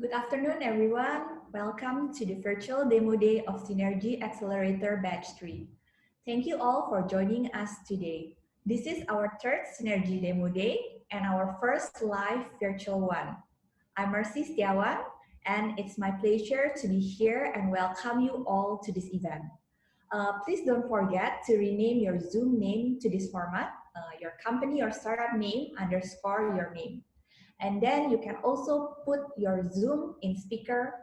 Good afternoon, everyone. Welcome to the virtual demo day of SYNRGY Accelerator Batch 3. Thank you all for joining us today. This is our third SYNRGY demo day and our first live virtual one. I'm Mercy Setiawan, and it's my pleasure to be here and welcome you all to this event. Please don't forget to rename your Zoom name to this format, your company or startup name _ your name. And then you can also put your Zoom in speaker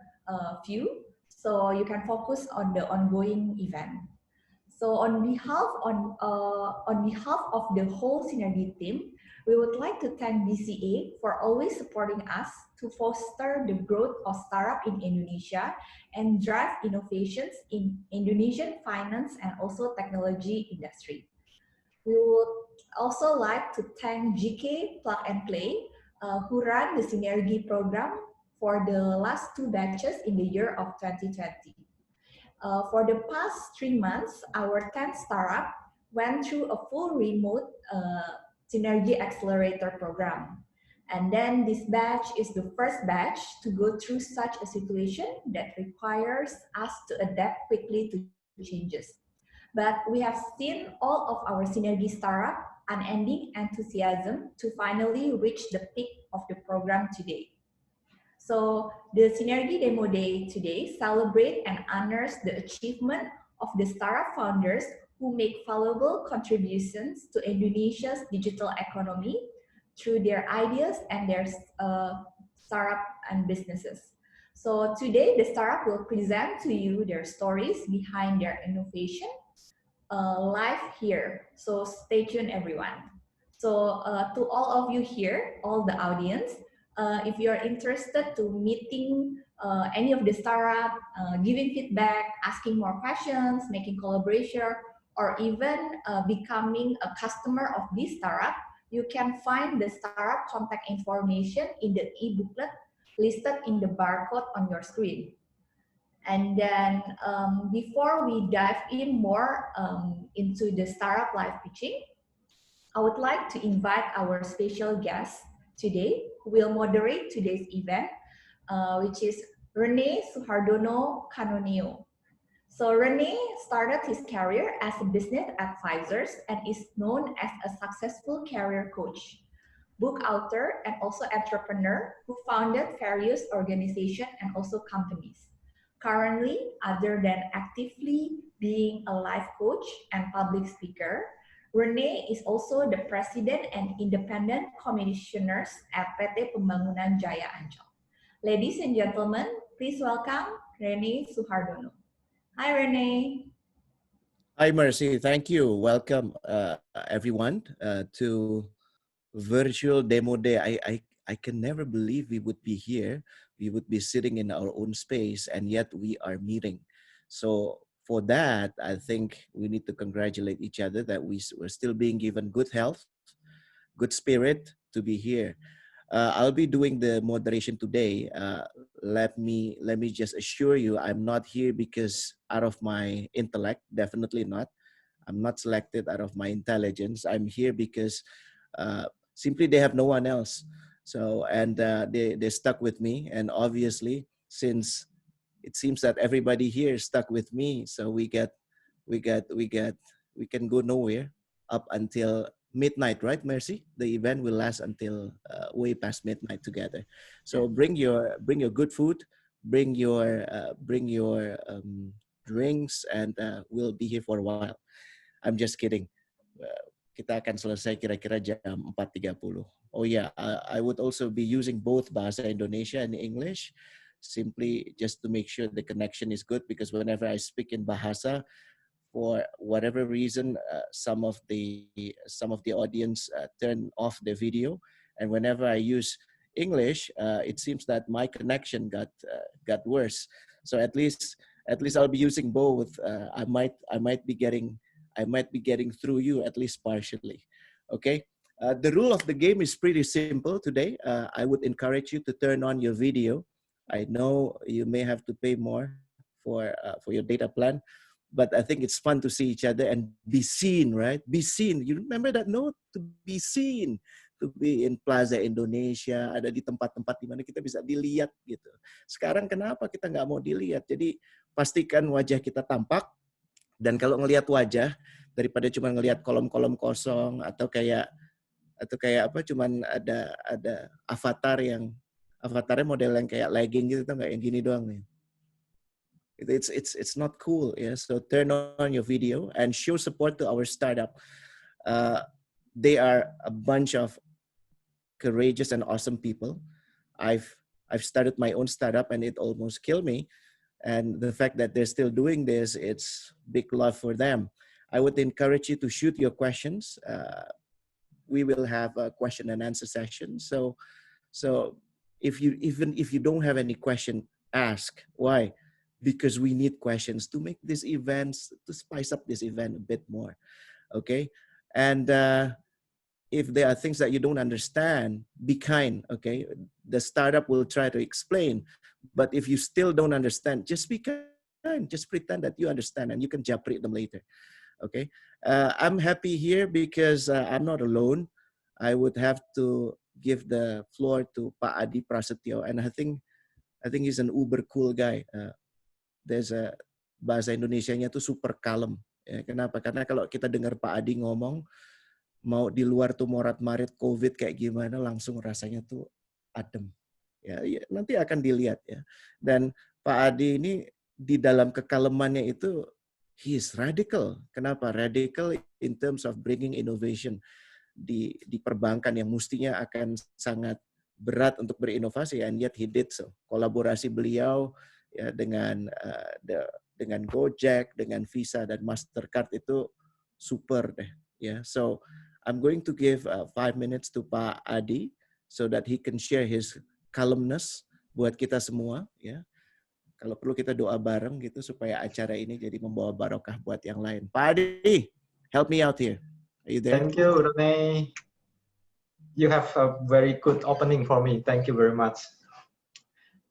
view so you can focus on the ongoing event. So on behalf of the whole SYNRGY team, we would like to thank BCA for always supporting us to foster the growth of startup in Indonesia and drive innovations in Indonesian finance and also technology industry. We would also like to thank GK Plug and Play, who ran the SYNRGY program for the last 2 batches in the year of 2020. For the past 3 months, our 10 startup went through a full remote SYNRGY Accelerator program. And then this batch is the first batch to go through such a situation that requires us to adapt quickly to changes. But we have seen all of our SYNRGY startup unending enthusiasm to finally reach the peak of the program today. So the SYNRGY Demo Day today celebrates and honors the achievement of the startup founders who make valuable contributions to Indonesia's digital economy through their ideas and their startup and businesses. So today the startup will present to you their stories behind their innovation live here. So stay tuned, everyone. So to all of you here, all the audience, if you're interested to meeting any of the startup, giving feedback, asking more questions, making collaboration, or even becoming a customer of this startup, you can find the startup contact information in the e-booklet listed in the barcode on your screen. And then before we dive in more into the startup live pitching, I would like to invite our special guest today who will moderate today's event, which is Rene Suhardono Canoneo. So Rene started his career as a business advisor and is known as a successful career coach, book author, and also entrepreneur who founded various organizations and also companies. Currently, other than actively being a life coach and public speaker, Rene is also the president and independent commissioners at PT Pembangunan Jaya Ancol. Ladies and gentlemen, please welcome Rene Suhardono. Hi, Rene. Hi, Mercy. Thank you. Welcome, everyone, to virtual demo day. I can never believe we would be here. We would be sitting in our own space, and yet we are meeting. So for that, I think we need to congratulate each other that we're still being given good health, good spirit to be here. I'll be doing the moderation today. Let me just assure you, I'm not here because out of my intellect, definitely not. I'm not selected out of my intelligence. I'm here because simply they have no one else. So, and they stuck with me. And obviously, since it seems that everybody here is stuck with me, so we can go nowhere up until midnight, right, Mercy? The event will last until way past midnight together. So bring your good food, bring your drinks, and we'll be here for a while. I'm just kidding. Kita akan selesai kira-kira jam 4.30. Oh yeah, I would also be using both Bahasa Indonesia and English, simply just to make sure the connection is good, because whenever I speak in Bahasa, for whatever reason, some of the audience turn off the video, and whenever I use English, it seems that my connection got worse. So at least I'll be using both. I might be getting through you at least partially. Okay. The rule of the game is pretty simple today. I would encourage you to turn on your video. I know you may have to pay more for your data plan, but I think it's fun to see each other and be seen, right? Be seen. You remember that note? To be seen. to be in Plaza Indonesia, ada di tempat-tempat di mana kita bisa dilihat gitu. Sekarang kenapa kita nggak mau dilihat? Jadi pastikan wajah kita tampak, dan kalau ngelihat wajah daripada cuma ngelihat kolom-kolom kosong atau kayak apa, cuman ada avatarnya model yang kayak legging gitu, tuh nggak, yang gini doang nih. It's not cool, yeah. So turn on your video and show support to our startup. They are a bunch of courageous and awesome people. I've started my own startup and it almost killed me. And the fact that they're still doing this, it's big love for them. I would encourage you to shoot your questions. We will have a question and answer session. So if you don't have any question, ask. Why? Because we need questions to make these events, to spice up this event a bit more. Okay. And if there are things that you don't understand, be kind. Okay. The startup will try to explain, but if you still don't understand, just be kind. Just pretend that you understand and you can japri them later. Okay. I'm happy here because I'm not alone. I would have to give the floor to Pak Adi Prasetyo, and I think he's an uber cool guy. There's a bahasa Indonesianya tuh super kalem. Ya, kenapa? Karena kalau kita dengar Pak Adi ngomong, mau di luar tuh morat-marit COVID kayak gimana, langsung rasanya tuh adem. Ya, nanti akan dilihat ya. Dan Pak Adi ini di dalam kekalemannya itu, he is radical. Kenapa? Radical in terms of bringing innovation di perbankan yang mestinya akan sangat berat untuk berinovasi, and yet he did so. Kolaborasi beliau ya dengan Gojek, dengan Visa dan Mastercard itu super deh ya. So I'm going to give 5 minutes to Pak Adi so that he can share his calmness buat kita semua ya. Kalau perlu kita doa bareng gitu supaya acara ini jadi membawa barokah buat yang lain. Pak Adi, help me out here. Are you there? Thank you, Rene. You have a very good opening for me. Thank you very much.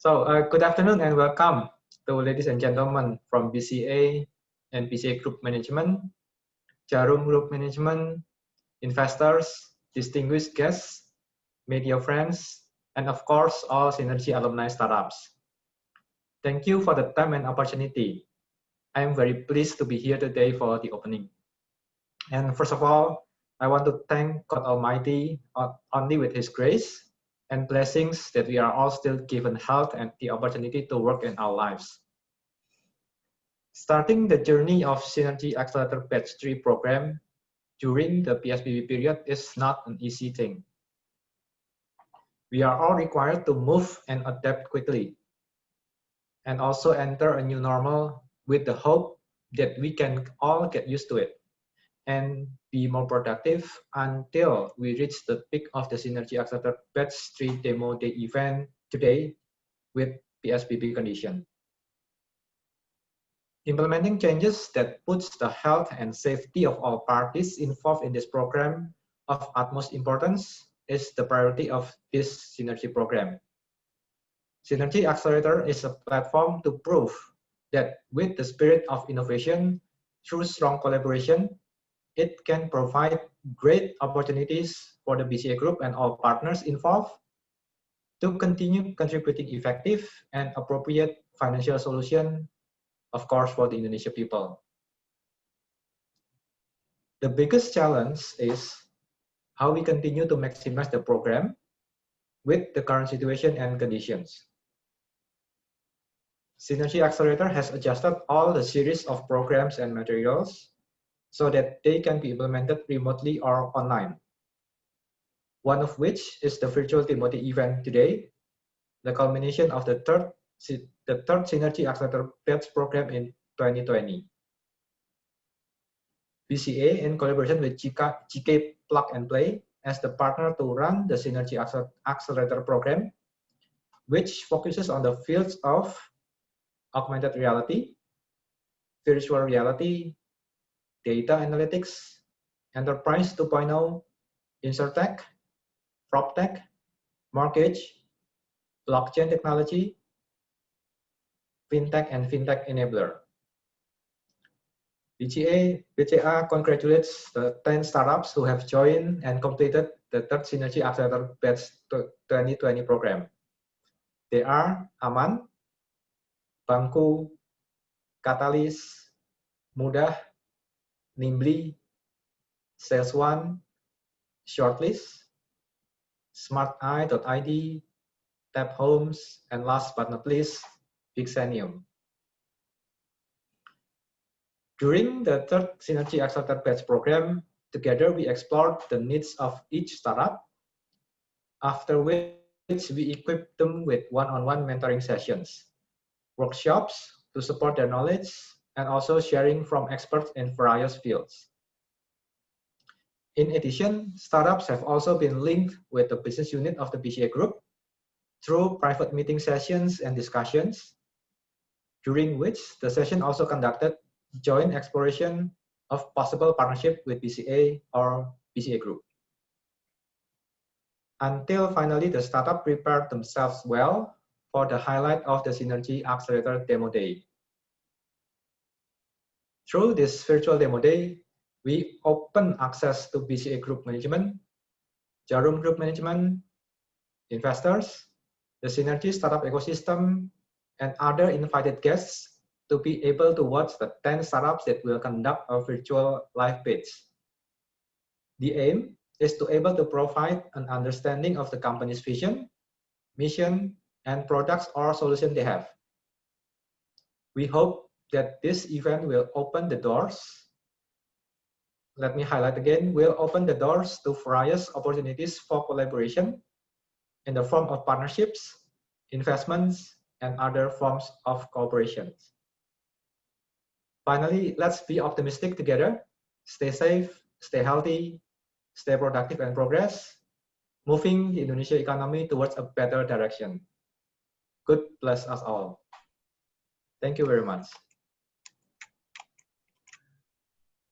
So, good afternoon and welcome to ladies and gentlemen from BCA and BCA Group Management, Jarum Group Management, investors, distinguished guests, media friends, and of course, all SYNRGY alumni startups. Thank you for the time and opportunity. I am very pleased to be here today for the opening. And first of all, I want to thank God Almighty only with His grace and blessings that we are all still given health and the opportunity to work in our lives. Starting the journey of SYNRGY Accelerator Batch 3 program during the PSBB period is not an easy thing. We are all required to move and adapt quickly, and also enter a new normal with the hope that we can all get used to it and be more productive until we reach the peak of the SYNRGY Accelerator Batch 3 Demo Day event today with PSBB condition. Implementing changes that puts the health and safety of all parties involved in this program of utmost importance is the priority of this SYNRGY program. SYNRGY Accelerator is a platform to prove that with the spirit of innovation through strong collaboration, it can provide great opportunities for the BCA Group and all partners involved to continue contributing effective and appropriate financial solution, of course, for the Indonesian people. The biggest challenge is how we continue to maximize the program with the current situation and conditions. SYNRGY Accelerator has adjusted all the series of programs and materials so that they can be implemented remotely or online. One of which is the virtual Demo Day event today, the culmination of the third SYNRGY Accelerator Batch program in 2020. BCA, in collaboration with GK Plug and Play, as the partner to run the SYNRGY Accelerator program, which focuses on the fields of augmented reality, virtual reality, data analytics, enterprise 2.0, insurtech, proptech, mortgage, blockchain technology, fintech and fintech enabler. BCA congratulates the 10 startups who have joined and completed the third SYNRGY Accelerator Batch 2020 program. They are Aman, Bangku, Catalyst, Mudah, Nimbly, Sales One, Shortlyst, SmartEye.id, Tap Homes, and last but not least, Vixenium. During the third SYNRGY Accelerator Batch program, together we explored the needs of each startup, after which we equipped them with one-on-one mentoring sessions, workshops to support their knowledge, and also sharing from experts in various fields. In addition, startups have also been linked with the business unit of the BCA Group through private meeting sessions and discussions, during which the session also conducted joint exploration of possible partnership with BCA or BCA Group. Until finally the startup prepared themselves well for the highlight of the SYNRGY Accelerator Demo Day. Through this virtual demo day, we open access to BCA Group management, Jarum Group management, investors, the SYNRGY startup ecosystem, and other invited guests to be able to watch the 10 startups that will conduct a virtual live pitch. The aim is to able to provide an understanding of the company's vision, mission, and products or solution they have. We hope that this event will open the doors. Let me highlight again, will open the doors to various opportunities for collaboration in the form of partnerships, investments, and other forms of cooperation. Finally, let's be optimistic together. Stay safe, stay healthy, stay productive and progress, moving the Indonesia economy towards a better direction. God bless us all. Thank you very much.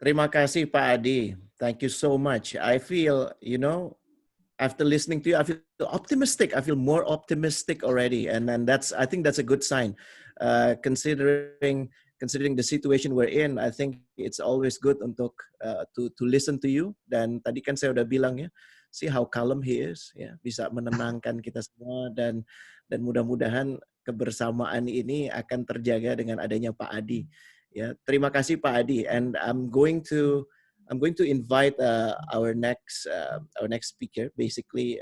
Terima kasih Pak Adi. Thank you so much. I feel, after listening to you, I feel optimistic. I feel more optimistic already, and that's, I think that's a good sign. Considering the situation we're in, I think it's always good untuk to listen to you. Dan tadi kan saya udah bilang ya, see how calm he is, ya, bisa menenangkan kita semua, dan mudah-mudahan kebersamaan ini akan terjaga dengan adanya Pak Adi. Ya, terima kasih Pak Adi, and I'm going to invite our next speaker, basically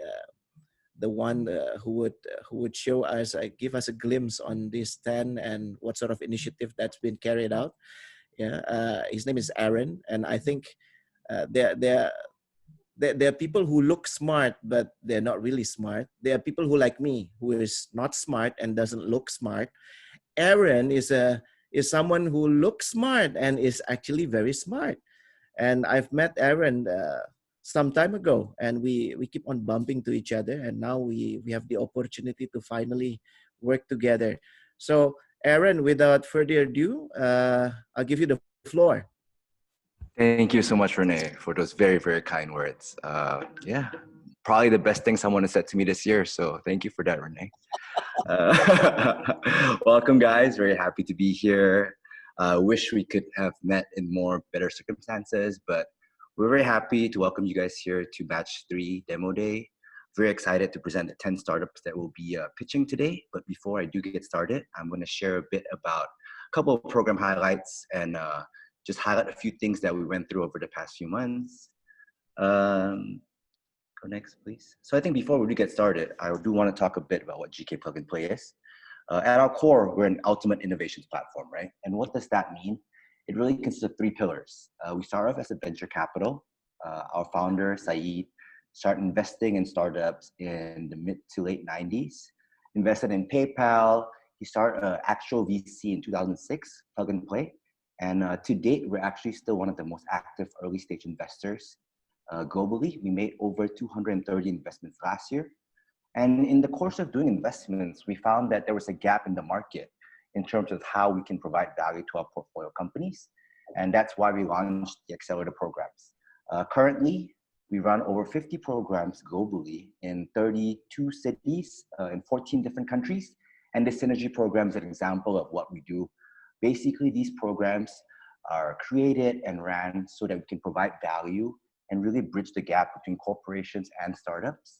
the one who would show us, give us a glimpse on this 10 and what sort of initiative that's been carried out. Yeah, his name is Aaron, and I think there are people who look smart, but they're not really smart. There are people who, like me, who is not smart and doesn't look smart. Aaron is someone who looks smart and is actually very smart. And I've met Aaron some time ago, and we keep on bumping to each other, and now we have the opportunity to finally work together. So Aaron, without further ado, I'll give you the floor. Thank you so much, Renee, for those very, very kind words. Yeah, probably the best thing someone has said to me this year, so thank you for that, Renee. Welcome, guys. Very happy to be here. Wish we could have met in more better circumstances, but we're very happy to welcome you guys here to Batch 3 Demo Day. Very excited to present the 10 startups that will be pitching today. But before I do get started, I'm going to share a bit about a couple of program highlights and just highlight a few things that we went through over the past few months. Go next, please. So I think before we do get started, I do want to talk a bit about what GK Plug and Play is. At our core, we're an ultimate innovations platform, right? And what does that mean? It really consists of 3 pillars. We start off as a venture capital. Our founder, Saeed, started investing in startups in the mid to late 90s, invested in PayPal. He started an actual VC in 2006, Plug and Play. And to date, we're actually still one of the most active early stage investors globally. We made over 230 investments last year. And in the course of doing investments, we found that there was a gap in the market in terms of how we can provide value to our portfolio companies. And that's why we launched the Accelerator programs. Currently, we run over 50 programs globally in 32 cities in 14 different countries. And the SYNRGY program is an example of what we do. Basically, these programs are created and ran so that we can provide value and really bridge the gap between corporations and startups.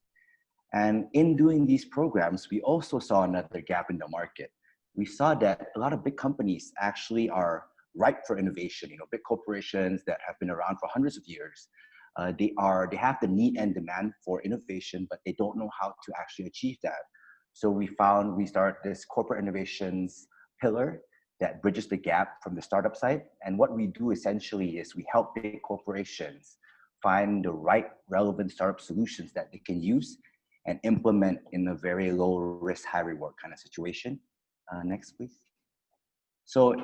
And in doing these programs, we also saw another gap in the market. We saw that a lot of big companies actually are ripe for innovation. You know, big corporations that have been around for hundreds of years, they have the need and demand for innovation, but they don't know how to actually achieve that. So we started this corporate innovations pillar that bridges the gap from the startup side. And what we do essentially is we help big corporations find the right relevant startup solutions that they can use and implement in a very low risk, high reward kind of situation. Next, please. So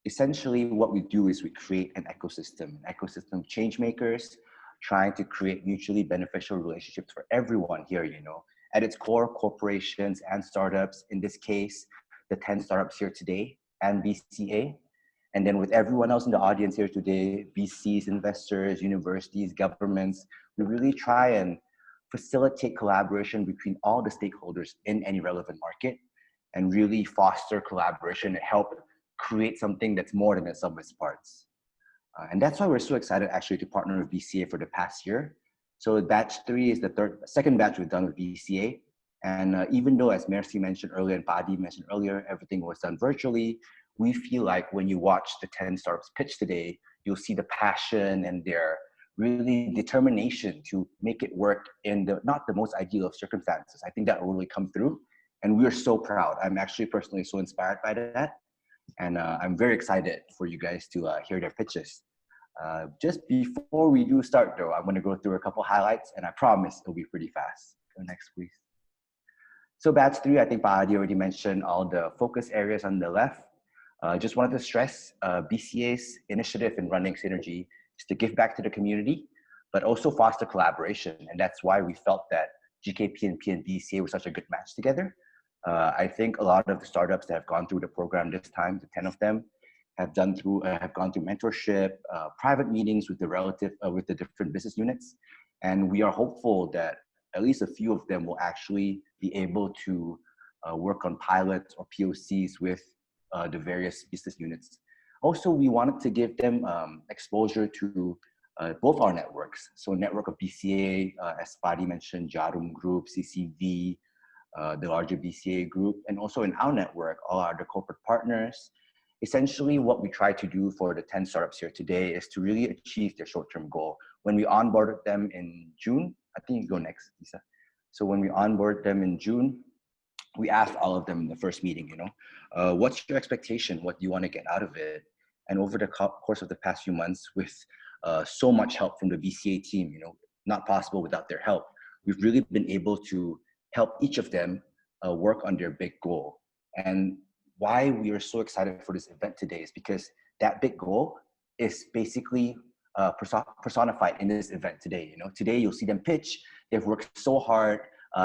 essentially what we do is we create an ecosystem of change makers, trying to create mutually beneficial relationships for everyone here, you know. At its core, corporations and startups, in this case, the 10 startups here today and BCA. And then with everyone else in the audience here today, VCs, investors, universities, governments, we really try and facilitate collaboration between all the stakeholders in any relevant market and really foster collaboration and help create something that's more than a sum of its parts. And that's why we're so excited actually to partner with BCA for the past year. So batch 3 is the second batch we've done with BCA. And even though, as Mercy mentioned earlier and Padi mentioned earlier, everything was done virtually, we feel like when you watch the 10 startups pitch today, you'll see the passion and their really determination to make it work in not the most ideal of circumstances. I think that will really come through. And we're so proud. I'm actually personally so inspired by that. And I'm very excited for you guys to hear their pitches. Just before we do start though, I'm going to go through a couple highlights and I promise it'll be pretty fast. Go next, please. So batch 3, I think Paadi already mentioned all the focus areas on the left. Just wanted to stress BCA's initiative in running SYNRGY is to give back to the community, but also foster collaboration. And that's why we felt that GKPNP and BCA were such a good match together. I think a lot of the startups that have gone through the program this time, the 10 of them, have gone through mentorship, private meetings with the different business units. And we are hopeful that at least a few of them will actually be able to work on pilots or POCs with the various business units. Also, we wanted to give them exposure to both our networks. So network of BCA, as Padi mentioned, Jarum Group, CCV, the larger BCA group, and also in our network, all our other corporate partners. Essentially, what we try to do for the 10 startups here today is to really achieve their short-term goal. When we onboarded them in June, I think you go next, Lisa. So when we onboarded them in June, we asked all of them in the first meeting, you know, what's your expectation? What do you want to get out of it? And over the course of the past few months, with so much help from the BCA team, you know, not possible without their help, we've really been able to help each of them work on their big goal. And why we are so excited for this event today is because that big goal is basically personified in this event today. You know, today you'll see them pitch. They've worked so hard.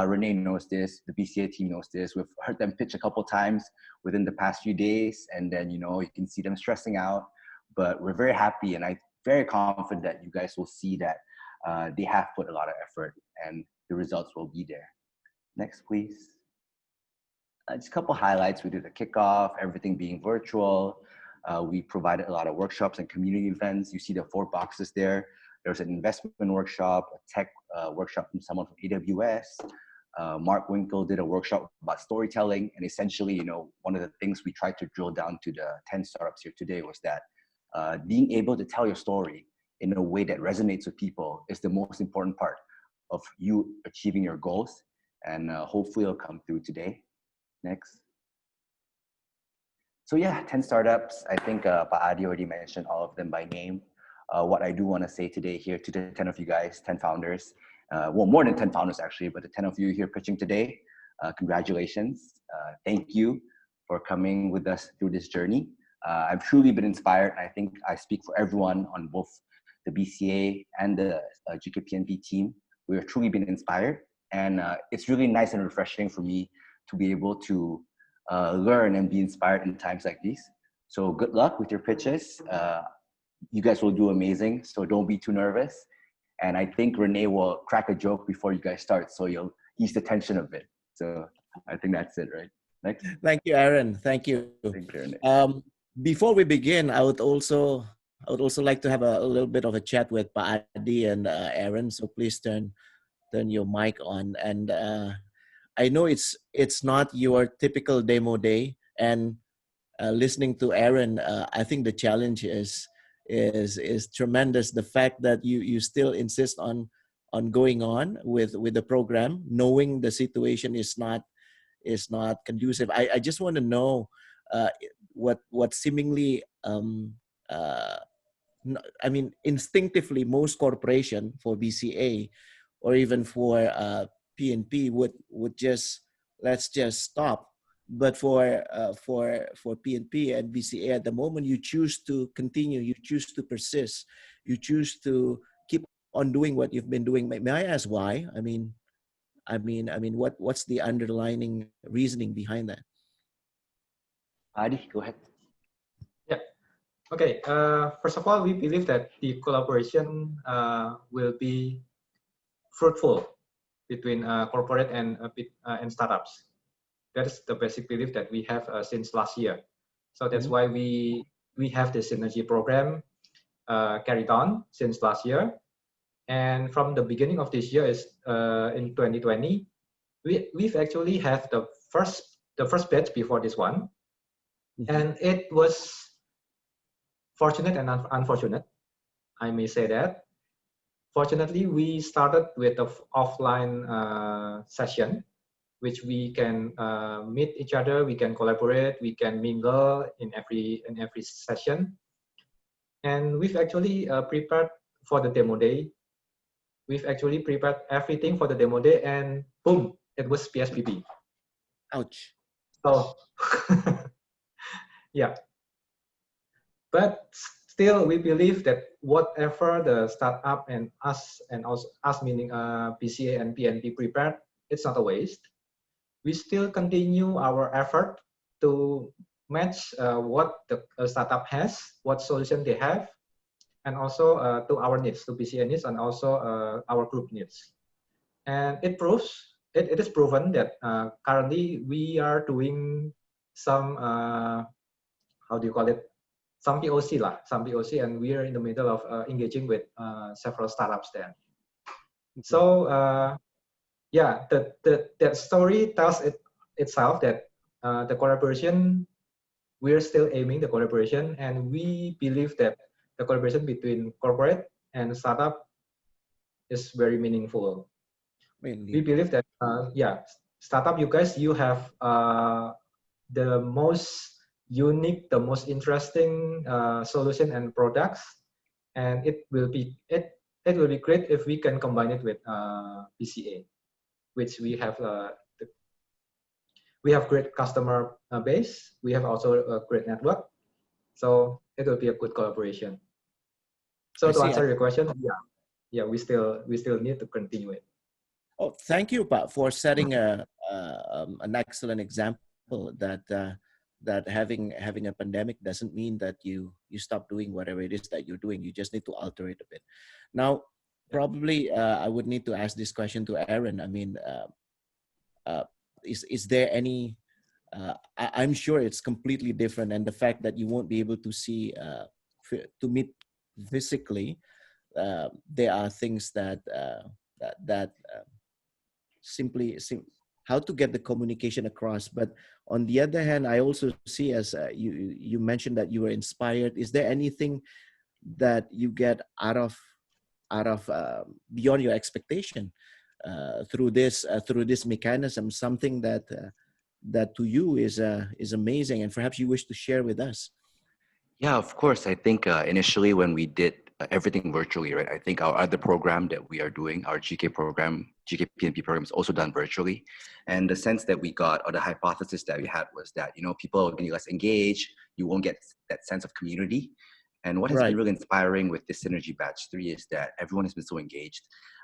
Renee knows this. The BCA team knows this. We've heard them pitch a couple times within the past few days, and then you know you can see them stressing out. But we're very happy, and I'm very confident that you guys will see that they have put a lot of effort, and the results will be there. Next, please. Just a couple highlights. We did a kickoff, everything being virtual. We provided a lot of workshops and community events. You see the 4 boxes there. There's an investment workshop, a tech workshop from someone from AWS. Mark Winkle did a workshop about storytelling. And essentially, you know, one of the things we tried to drill down to the 10 startups here today was that being able to tell your story in a way that resonates with people is the most important part of you achieving your goals. And hopefully it'll come through today. Next. So yeah, 10 startups. I think Paadi already mentioned all of them by name. What I do want to say today here to the 10 of you guys, 10 founders, well, more than 10 founders actually, but the 10 of you here pitching today, congratulations. Thank you for coming with us through this journey. I've truly been inspired. I think I speak for everyone on both the BCA and the GKPNP team. We've truly been inspired. And it's really nice and refreshing for me to be able to learn and be inspired in times like these. So good luck with your pitches. You guys will do amazing, so don't be too nervous. And I think Renee will crack a joke before you guys start, so you'll ease the tension a bit. So I think that's it, right? Next. Thank you, Aaron. Thank you. Thank you, Renee. before we begin, I would also like to have a little bit of a chat with Pa Adi and Aaron. So please turn your mic on. And I know it's not your typical demo day, and listening to Aaron, I think the challenge is tremendous. The fact that you still insist on going on with the program, knowing the situation is not conducive. I just want to know what seemingly uh, I mean, instinctively, most corporation for BCA or even for PNP would just, let's just stop. But for PNP and BCA at the moment, you choose to continue, you choose to persist, you choose to keep on doing what you've been doing. May I ask why? I mean, what's the underlying reasoning behind that? Adi, go ahead. Yeah. Okay. First of all, we believe that the collaboration will be fruitful between corporate and startups. That is the basic belief that we have since last year. So that's why we have the SYNRGY program carried on since last year. And from the beginning of this year is in 2020, we've actually have the first batch before this one, and it was fortunate and unfortunate, I may say that. Fortunately, we started with the offline session, which we can meet each other, we can collaborate, we can mingle in every session, and we've actually prepared for the demo day. We've actually prepared everything for the demo day, and boom, it was PSBB. Ouch. So, yeah. But still, we believe that whatever the startup and us meaning BCA and PNP prepared, it's not a waste. We still continue our effort to match what the startup has, what solution they have, and also to our needs, to BCA needs, and also our group needs. And it is proven that currently we are doing some, how do you call it? Some POC, and we are in the middle of engaging with several startups there. So yeah, that story tells itself that the collaboration, we're still aiming the collaboration, and we believe that the collaboration between corporate and startup is very meaningful. We believe that yeah, startup, you guys, you have the most unique, the most interesting solution and products, and it will be great if we can combine it with BCA, which we have great customer base. We have also a great network, so it will be a good collaboration. So to answer your question, yeah, we still need to continue it. Oh, thank you, Pa, for setting an excellent example that having a pandemic doesn't mean that you stop doing whatever it is that you're doing. You just need to alter it a bit. Now, probably I would need to ask this question to Aaron. I mean, is there any? I'm sure it's completely different, and the fact that you won't be able to see to meet physically, there are things that simply how to get the communication across. But on the other hand, I also see, as you mentioned, that you were inspired. Is there anything that you get out of beyond your expectation through this mechanism? Something that to you is amazing, and perhaps you wish to share with us. Yeah, of course. I think initially when we did everything virtually, right? I think our other program that we are doing, our GK PNP program, is also done virtually. And the sense that we got, or the hypothesis that we had, was that, you know, people are getting less engaged. You won't get that sense of community. And what has been really inspiring with this SYNRGY Batch 3 is that everyone has been so engaged.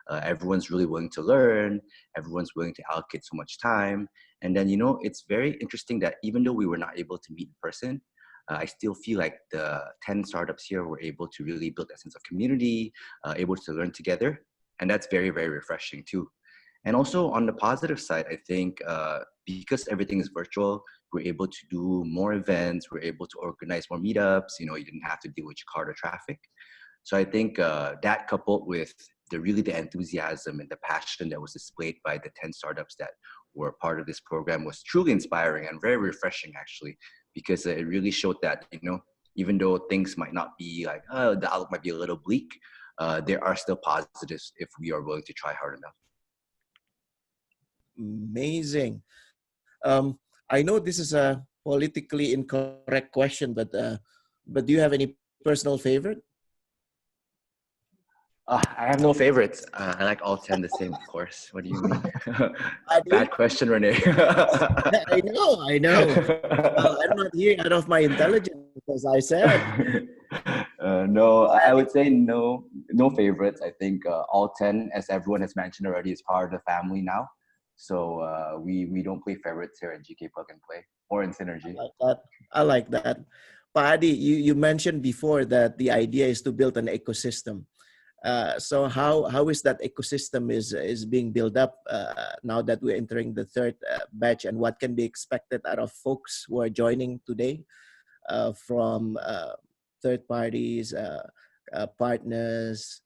Everyone's really willing to learn. Everyone's willing to allocate so much time. And then, you know, it's very interesting that even though we were not able to meet in person, I still feel like the 10 startups here were able to really build that sense of community, able to learn together. And that's very, very refreshing too. And also on the positive side, I think because everything is virtual, We're able to do more events. We're able to organize more meetups. You know, you didn't have to deal with Jakarta traffic. So I think that coupled with the enthusiasm and the passion that was displayed by the 10 startups that were part of this program was truly inspiring and very refreshing, actually, because it really showed that, you know, even though things might not be like, the outlook might be a little bleak, there are still positives if we are willing to try hard enough. Amazing. I know this is a politically incorrect question, but do you have any personal favorite? I have no favorites. I like all 10 the same, of course. What do you mean? Bad question, Renee. I know. Well, I'm not here out of my intelligence, as I said. No, I would say no favorites. I think all 10, as everyone has mentioned already, is part of the family now. So we don't play favorites here at GK Plug and Play or in Synergy. I like that. Pak Adi, you mentioned before that the idea is to build an ecosystem. So how is that ecosystem is being built up now that we're entering the third batch, and what can be expected out of folks who are joining today from third parties, partners,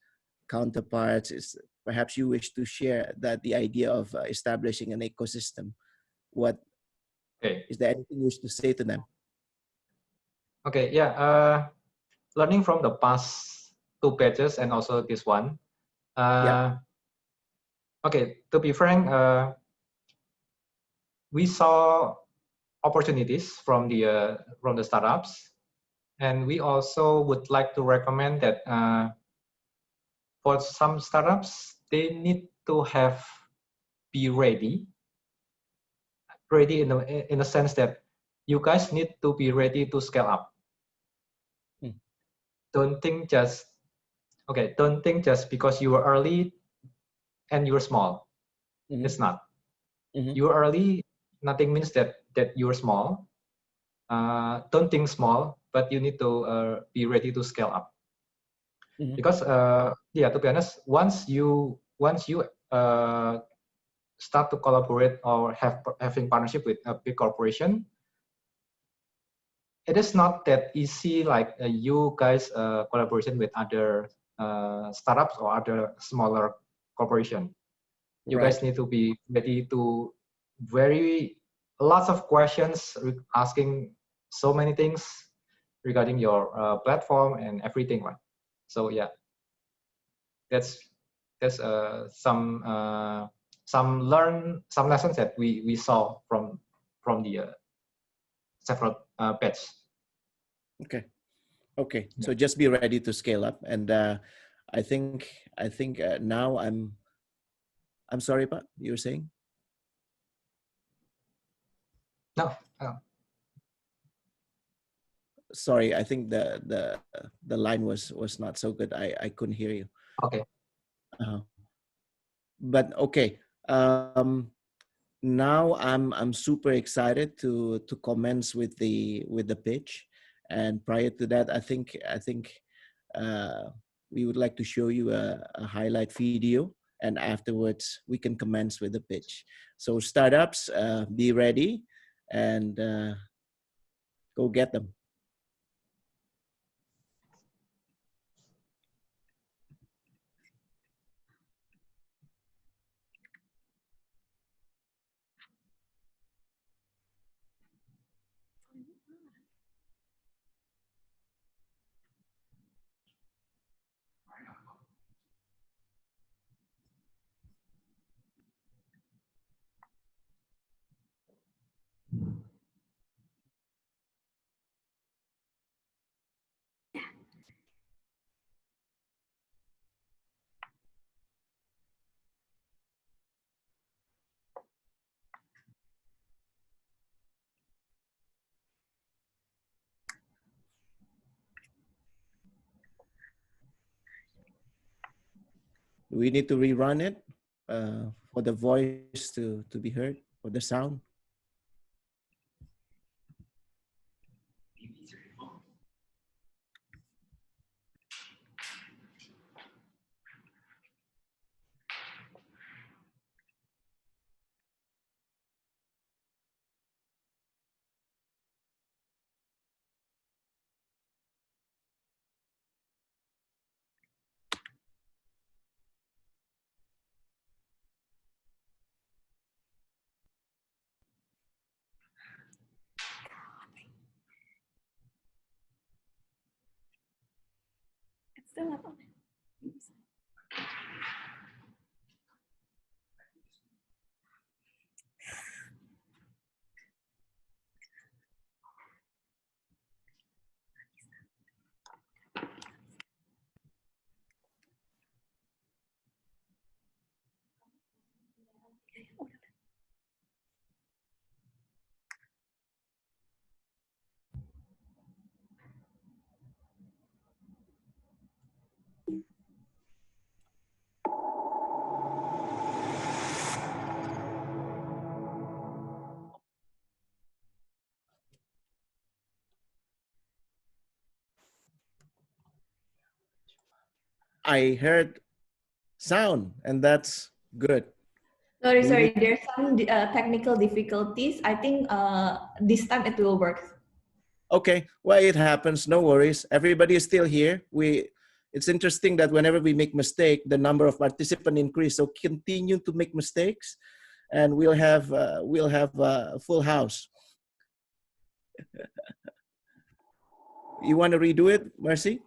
counterparts? Perhaps you wish to share that the idea of establishing an ecosystem. Is there anything you wish to say to them? Okay, yeah. Learning from the past 2 batches and also this one. Okay, to be frank, we saw opportunities from the startups, and we also would like to recommend that for some startups, they need to be ready in the sense that you guys need to be ready to scale up. Don't think just because you are early and you're small. It's not. You're early, nothing means that you're small. Don't think small, but you need to be ready to scale up. Because to be honest, once you start to collaborate or having partnership with a big corporation, it is not that easy like you guys collaboration with other startups or other smaller corporation. You guys need to be ready to lots of questions, asking so many things regarding your platform and everything, right? So yeah, that's some lessons that we saw from the several batch. Okay. So just be ready to scale up, and I think now I'm sorry, Pak, you were saying? No. Sorry, I think the line was not so good. I couldn't hear you. Okay. But okay. Now I'm super excited to commence with the pitch, and prior to that, I think we would like to show you a highlight video, and afterwards we can commence with the pitch. So startups, be ready and go get them. We need to rerun it for the voice to be heard, for the sound. I heard sound, and that's good. Sorry, there's some technical difficulties. I think this time it will work. Okay, well, it happens. No worries. Everybody is still here. It's interesting that whenever we make mistake, the number of participants increase. So continue to make mistakes, and we'll have a full house. You want to redo it, Marcy?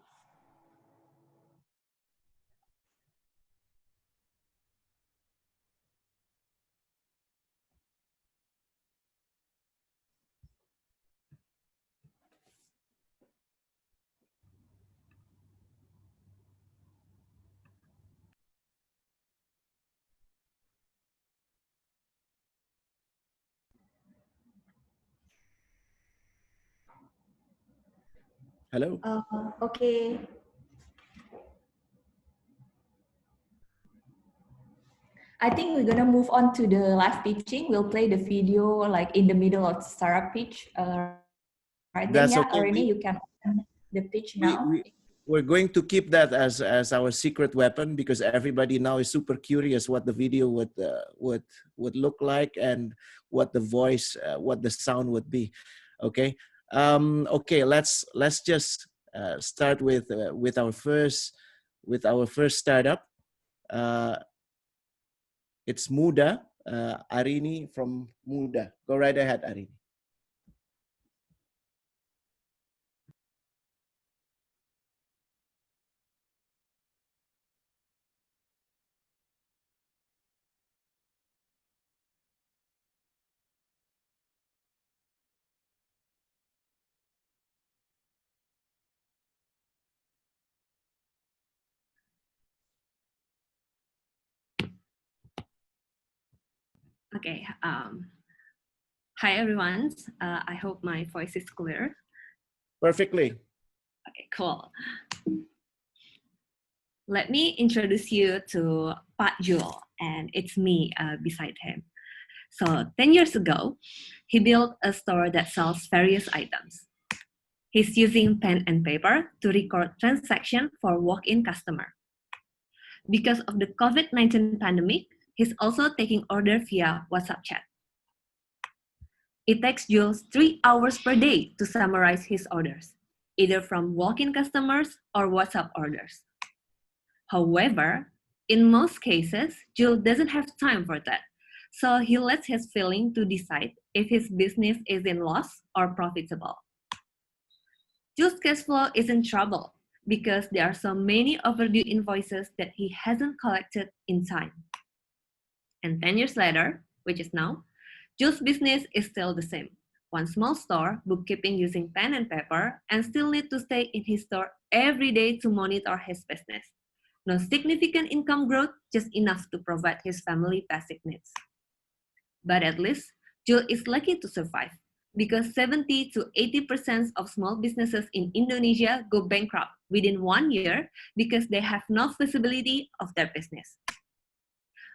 Hello? Okay. I think we're gonna move on to the live pitching. We'll play the video like in the middle of the startup pitch. Right then, That's yeah, okay. Irene, you can open the pitch now. We're going to keep that as our secret weapon, because everybody now is super curious what the video would look like and what the voice, what the sound would be. Okay. Okay. Let's just start with our first startup. It's Muda. Arini from Muda. Go right ahead, Arini. Okay. Hi, everyone. I hope my voice is clear. Perfectly. Okay, cool. Let me introduce you to Pak Jul, and it's me beside him. So 10 years ago, he built a store that sells various items. He's using pen and paper to record transactions for walk-in customer. Because of the COVID-19 pandemic, he's also taking orders via WhatsApp chat. It takes Jules 3 hours per day to summarize his orders, either from walk-in customers or WhatsApp orders. However, in most cases, Jules doesn't have time for that, so he lets his feeling to decide if his business is in loss or profitable. Jules' cash flow is in trouble because there are so many overdue invoices that he hasn't collected in time. And 10 years later, which is now, Jules' business is still the same. One small store, bookkeeping using pen and paper, and still need to stay in his store every day to monitor his business. No significant income growth, just enough to provide his family basic needs. But at least, Jules is lucky to survive, because 70 to 80% of small businesses in Indonesia go bankrupt within 1 year because they have no visibility of their business.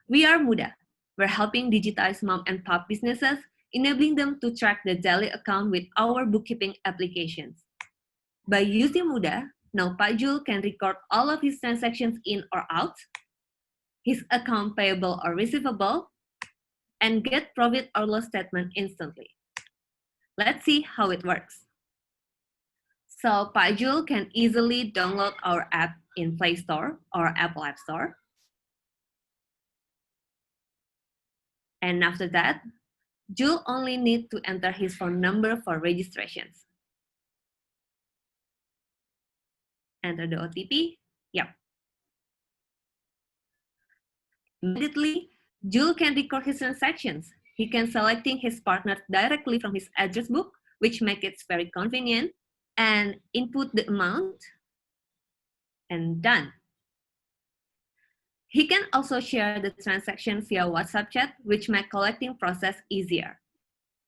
We are Muda. We're helping digitize mom and pop businesses, enabling them to track the daily account with our bookkeeping applications. By using Muda, now Pak Jul can record all of his transactions in or out, his account payable or receivable, and get profit or loss statement instantly. Let's see how it works. So Pak Jul can easily download our app in Play Store or Apple App Store. And after that, Jul only needs to enter his phone number for registrations. Enter the OTP Yep. Immediately, Jules can record his transactions. He can selecting his partner directly from his address book, which makes it very convenient, and input the amount, and done. He can also share the transaction via WhatsApp chat, which makes collecting process easier.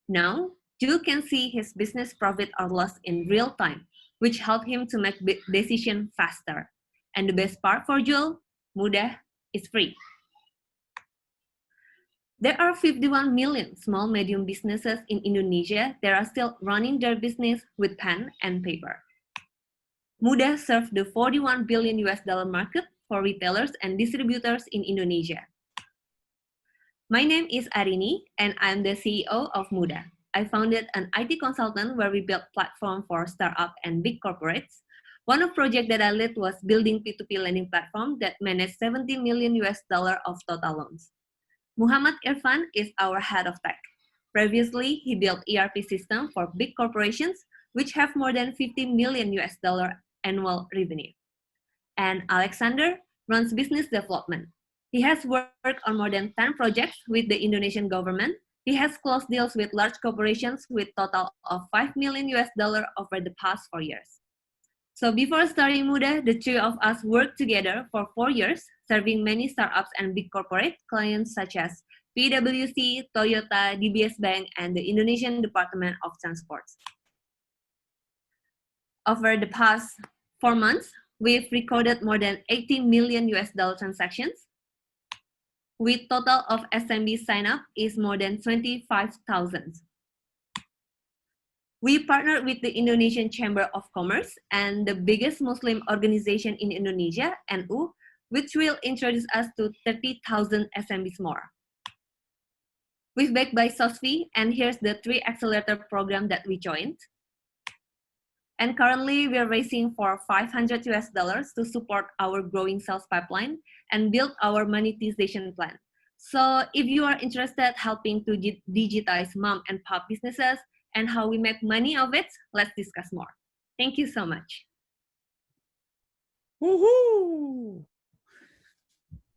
Now, Jules can see his business profit or loss in real time, which helps him to make decisions faster. And the best part for Jules, mudah, is free. There are 51 million small medium businesses in Indonesia that are still running their business with pen and paper. Mudah serves the 41 billion US dollar market for retailers and distributors in Indonesia. My name is Arini, and I'm the CEO of Mudah. I founded an IT consultant where we built platform for startup and big corporates. One of the projects that I led was building P2P lending platform that managed 70 million US dollar of total loans. Muhammad Irfan is our head of tech. Previously, he built ERP system for big corporations, which have more than 50 million US dollar annual revenue. And Alexander runs business development. He has worked on more than 10 projects with the Indonesian government. He has closed deals with large corporations with total of 5 million US dollar over the past 4 years. So before starting Mudah, the three of us worked together for 4 years, serving many startups and big corporate clients such as PwC, Toyota, DBS Bank, and the Indonesian Department of Transport. Over the past 4 months, we've recorded more than 80 million US dollar transactions. With total of SMB sign-up is more than 25,000. We partnered with the Indonesian Chamber of Commerce and the biggest Muslim organization in Indonesia, NU, which will introduce us to 30,000 SMBs more. We're backed by SOSVI, and here's the 3 accelerator program that we joined. And currently, we're raising for 500 US dollars to support our growing sales pipeline and build our monetization plan. So if you are interested helping to digitize mom and pop businesses and how we make money of it, let's discuss more. Thank you so much. Woohoo!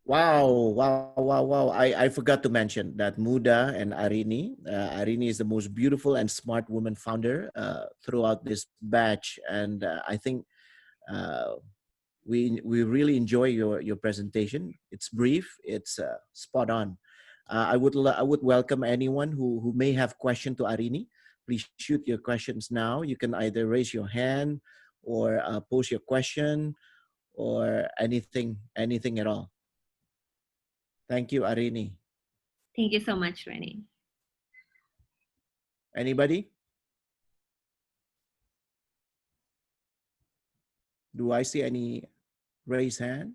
Wow. I forgot to mention that Mudah and Arini. Arini is the most beautiful and smart woman founder throughout this batch. And I think we really enjoy your presentation. It's brief, it's spot on. I would welcome anyone who may have question to Arini. Please shoot your questions now. You can either raise your hand or post your question or anything at all. Thank you, Arini. Thank you so much, Rennie. Anybody? Do I see any raised hand?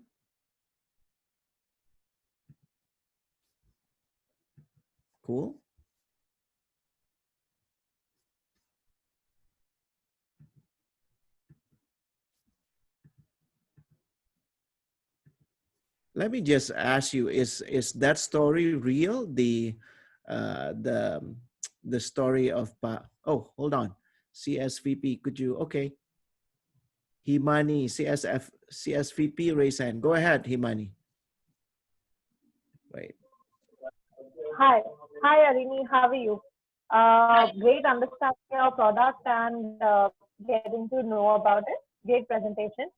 Cool. Let me just ask you: Is that story real? The story of oh, hold on, CSVP. Could you Himani, CSVP, raise hand. Go ahead, Himani. Wait. Hi, Arini. How are you? Great understanding your product and getting to know about it. Great presentation.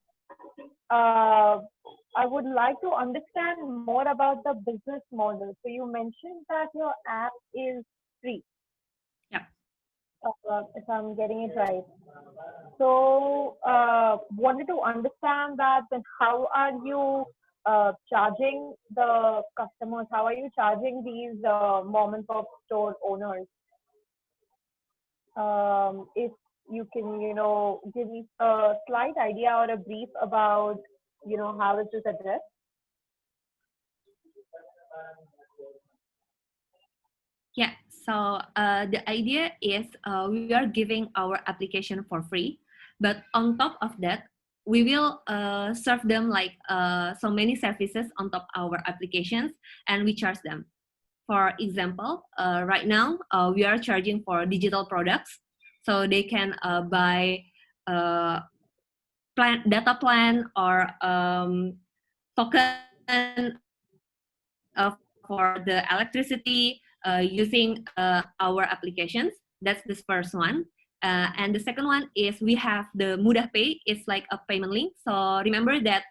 I would like to understand more about the business model. So you mentioned that your app is free. Yeah. If I'm getting it right. So wanted to understand that, then how are you charging the customers? How are you charging these mom and pop store owners? If you can, give me a slight idea or a brief about, how is this addressed? Yeah, so the idea is we are giving our application for free, but on top of that, we will serve them like so many services on top of our applications, and we charge them. For example, right now, we are charging for digital products, so they can buy data plan or token for the electricity using our applications. That's the first one. And the second one is we have the Mudah Pay. It's like a payment link. So remember that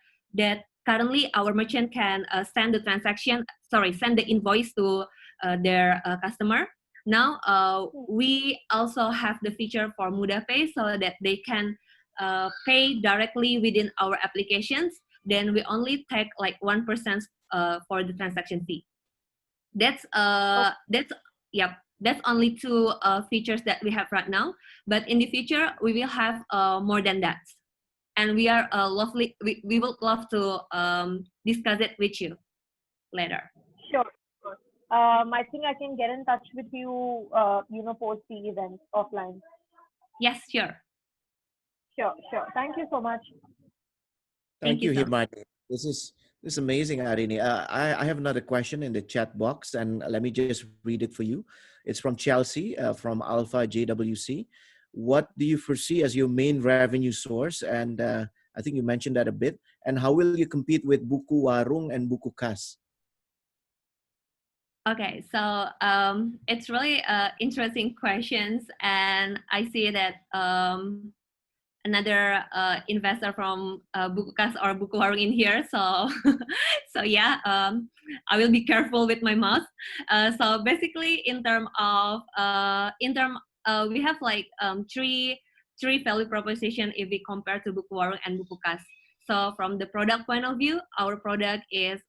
currently our merchant can send the invoice to their customer. Now we also have the feature for Mudah Pay so that they can pay directly within our applications. Then we only take like 1% for the transaction fee. That's only two features that we have right now. But in the future, we will have more than that. And we are we would love to discuss it with you later. Sure. I think I can get in touch with you, post the event offline. Yes, sure. Sure. Thank you so much. Thank you, Himani. This is amazing, Arini. I have another question in the chat box, and let me just read it for you. It's from Chelsea from Alpha JWC. What do you foresee as your main revenue source? And I think you mentioned that a bit. And how will you compete with Buku Warung and Buku Kas? Okay, so it's really interesting questions, and I see that another investor from Buku Kas or Buku Warung in here. So, so yeah, I will be careful with my mouth. So basically, in term of we have like three value proposition if we compare to Buku Warung and Buku Kas. So from the product point of view, our product is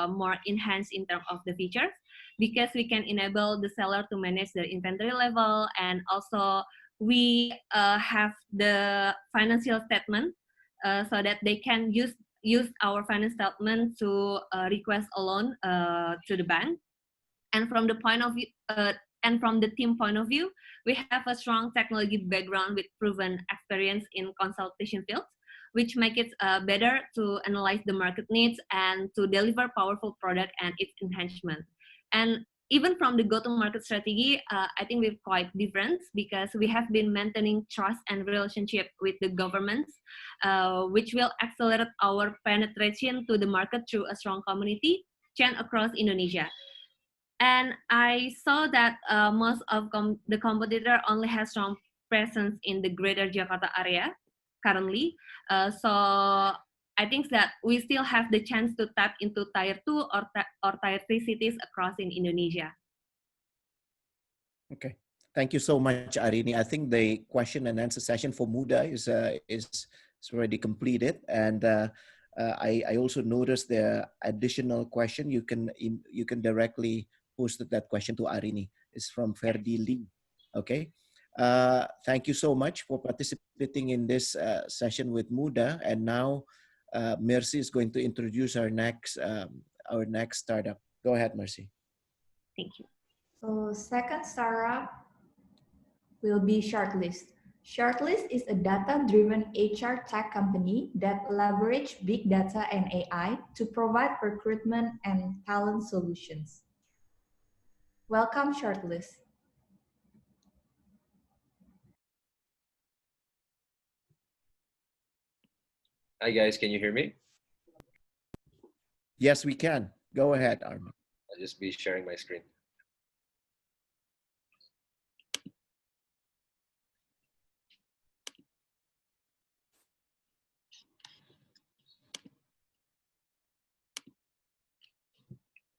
more enhanced in terms of the features because we can enable the seller to manage their inventory level, and also we have the financial statement so that they can use our financial statement to request a loan to the bank. And from the point of view, and from the team point of view, we have a strong technology background with proven experience in consultation fields, which make it better to analyze the market needs and to deliver powerful product and its enhancement. And even from the go-to-market strategy, I think we're quite different because we have been maintaining trust and relationship with the governments, which will accelerate our penetration to the market through a strong community chain across Indonesia. And I saw that most of the competitor only has strong presence in the greater Jakarta area currently. So I think that we still have the chance to tap into tier 2 or tier 3 cities across in Indonesia. Okay, thank you so much, Arini. I think the question and answer session for Mudah is already completed, and I also noticed the additional question. You can directly post that question to Arini. It's from Ferdi Lee. Okay. Thank you so much for participating in this session with Mudah. And now Mercy is going to introduce our next startup. Go ahead, Mercy. Thank you. So second startup will be Shortlyst. Shortlyst is a data-driven HR tech company that leverage big data and AI to provide recruitment and talent solutions. Welcome, Shortlyst. Hi guys, can you hear me? Yes, we can. Go ahead, Armin. I'll just be sharing my screen.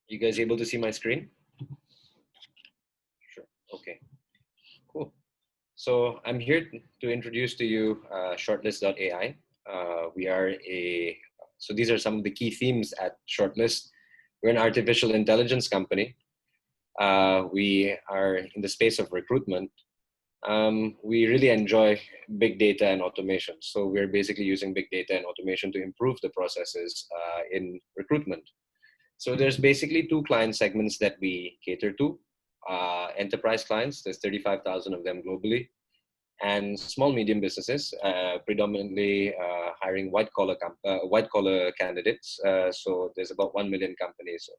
You guys able to see my screen? Sure. Okay. Cool. So I'm here to introduce to you Shortlyst.ai. So these are some of the key themes at Shortlyst. We're an artificial intelligence company. We are in the space of recruitment. We really enjoy big data and automation. So we're basically using big data and automation to improve the processes in recruitment. So there's basically two client segments that we cater to. Enterprise clients, there's 35,000 of them globally, and small medium businesses, predominantly hiring white collar candidates. So there's about 1 million companies.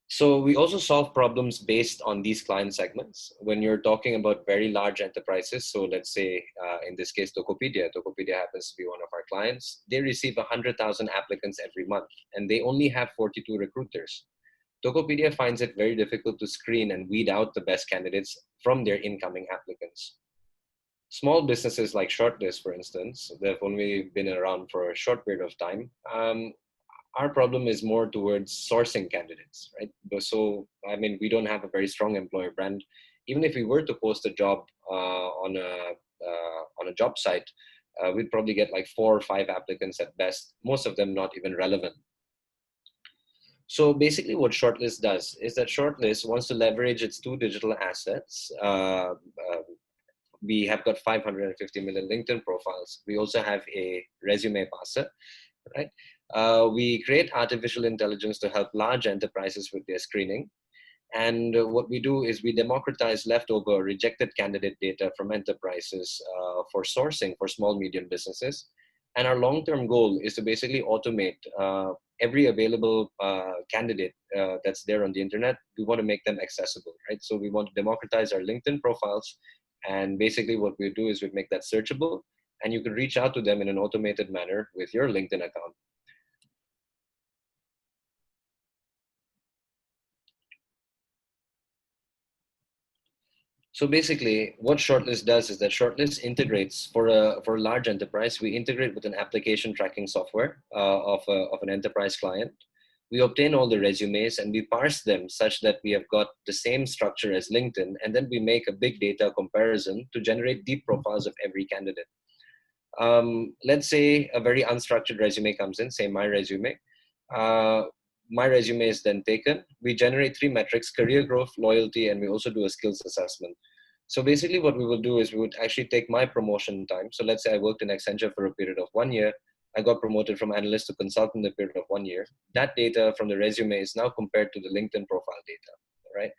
So we also solve problems based on these client segments. When you're talking about very large enterprises, so let's say in this case, Tokopedia happens to be one of our clients. They receive 100,000 applicants every month, and they only have 42 recruiters. Tokopedia finds it very difficult to screen and weed out the best candidates from their incoming applicants. Small businesses like Shortlyst, for instance, they've only been around for a short period of time. Our problem is more towards sourcing candidates, right? So, I mean, we don't have a very strong employer brand. Even if we were to post a job on a job site, we'd probably get like 4 or 5 applicants at best, most of them not even relevant. So basically what Shortlyst does is that Shortlyst wants to leverage its 2 digital assets. We have got 550 million LinkedIn profiles. We also have a resume passer, right? We create artificial intelligence to help large enterprises with their screening. And what we do is we democratize leftover rejected candidate data from enterprises for sourcing for small, medium businesses. And our long-term goal is to basically automate every available candidate that's there on the internet. We want to make them accessible, right? So we want to democratize our LinkedIn profiles. And basically what we do is we make that searchable, and you can reach out to them in an automated manner with your LinkedIn account. So basically, what Shortlyst does is that Shortlyst integrates for a large enterprise. We integrate with an application tracking software of an enterprise client. We obtain all the resumes and we parse them such that we have got the same structure as LinkedIn, and then we make a big data comparison to generate deep profiles of every candidate. Let's say a very unstructured resume comes in, say my resume. My resume is then taken. We generate 3 metrics: career growth, loyalty, and we also do a skills assessment. So basically what we will do is we would actually take my promotion time. So let's say I worked in Accenture for a period of 1 year. I got promoted from analyst to consultant in a period of 1 year. That data from the resume is now compared to the LinkedIn profile data, right?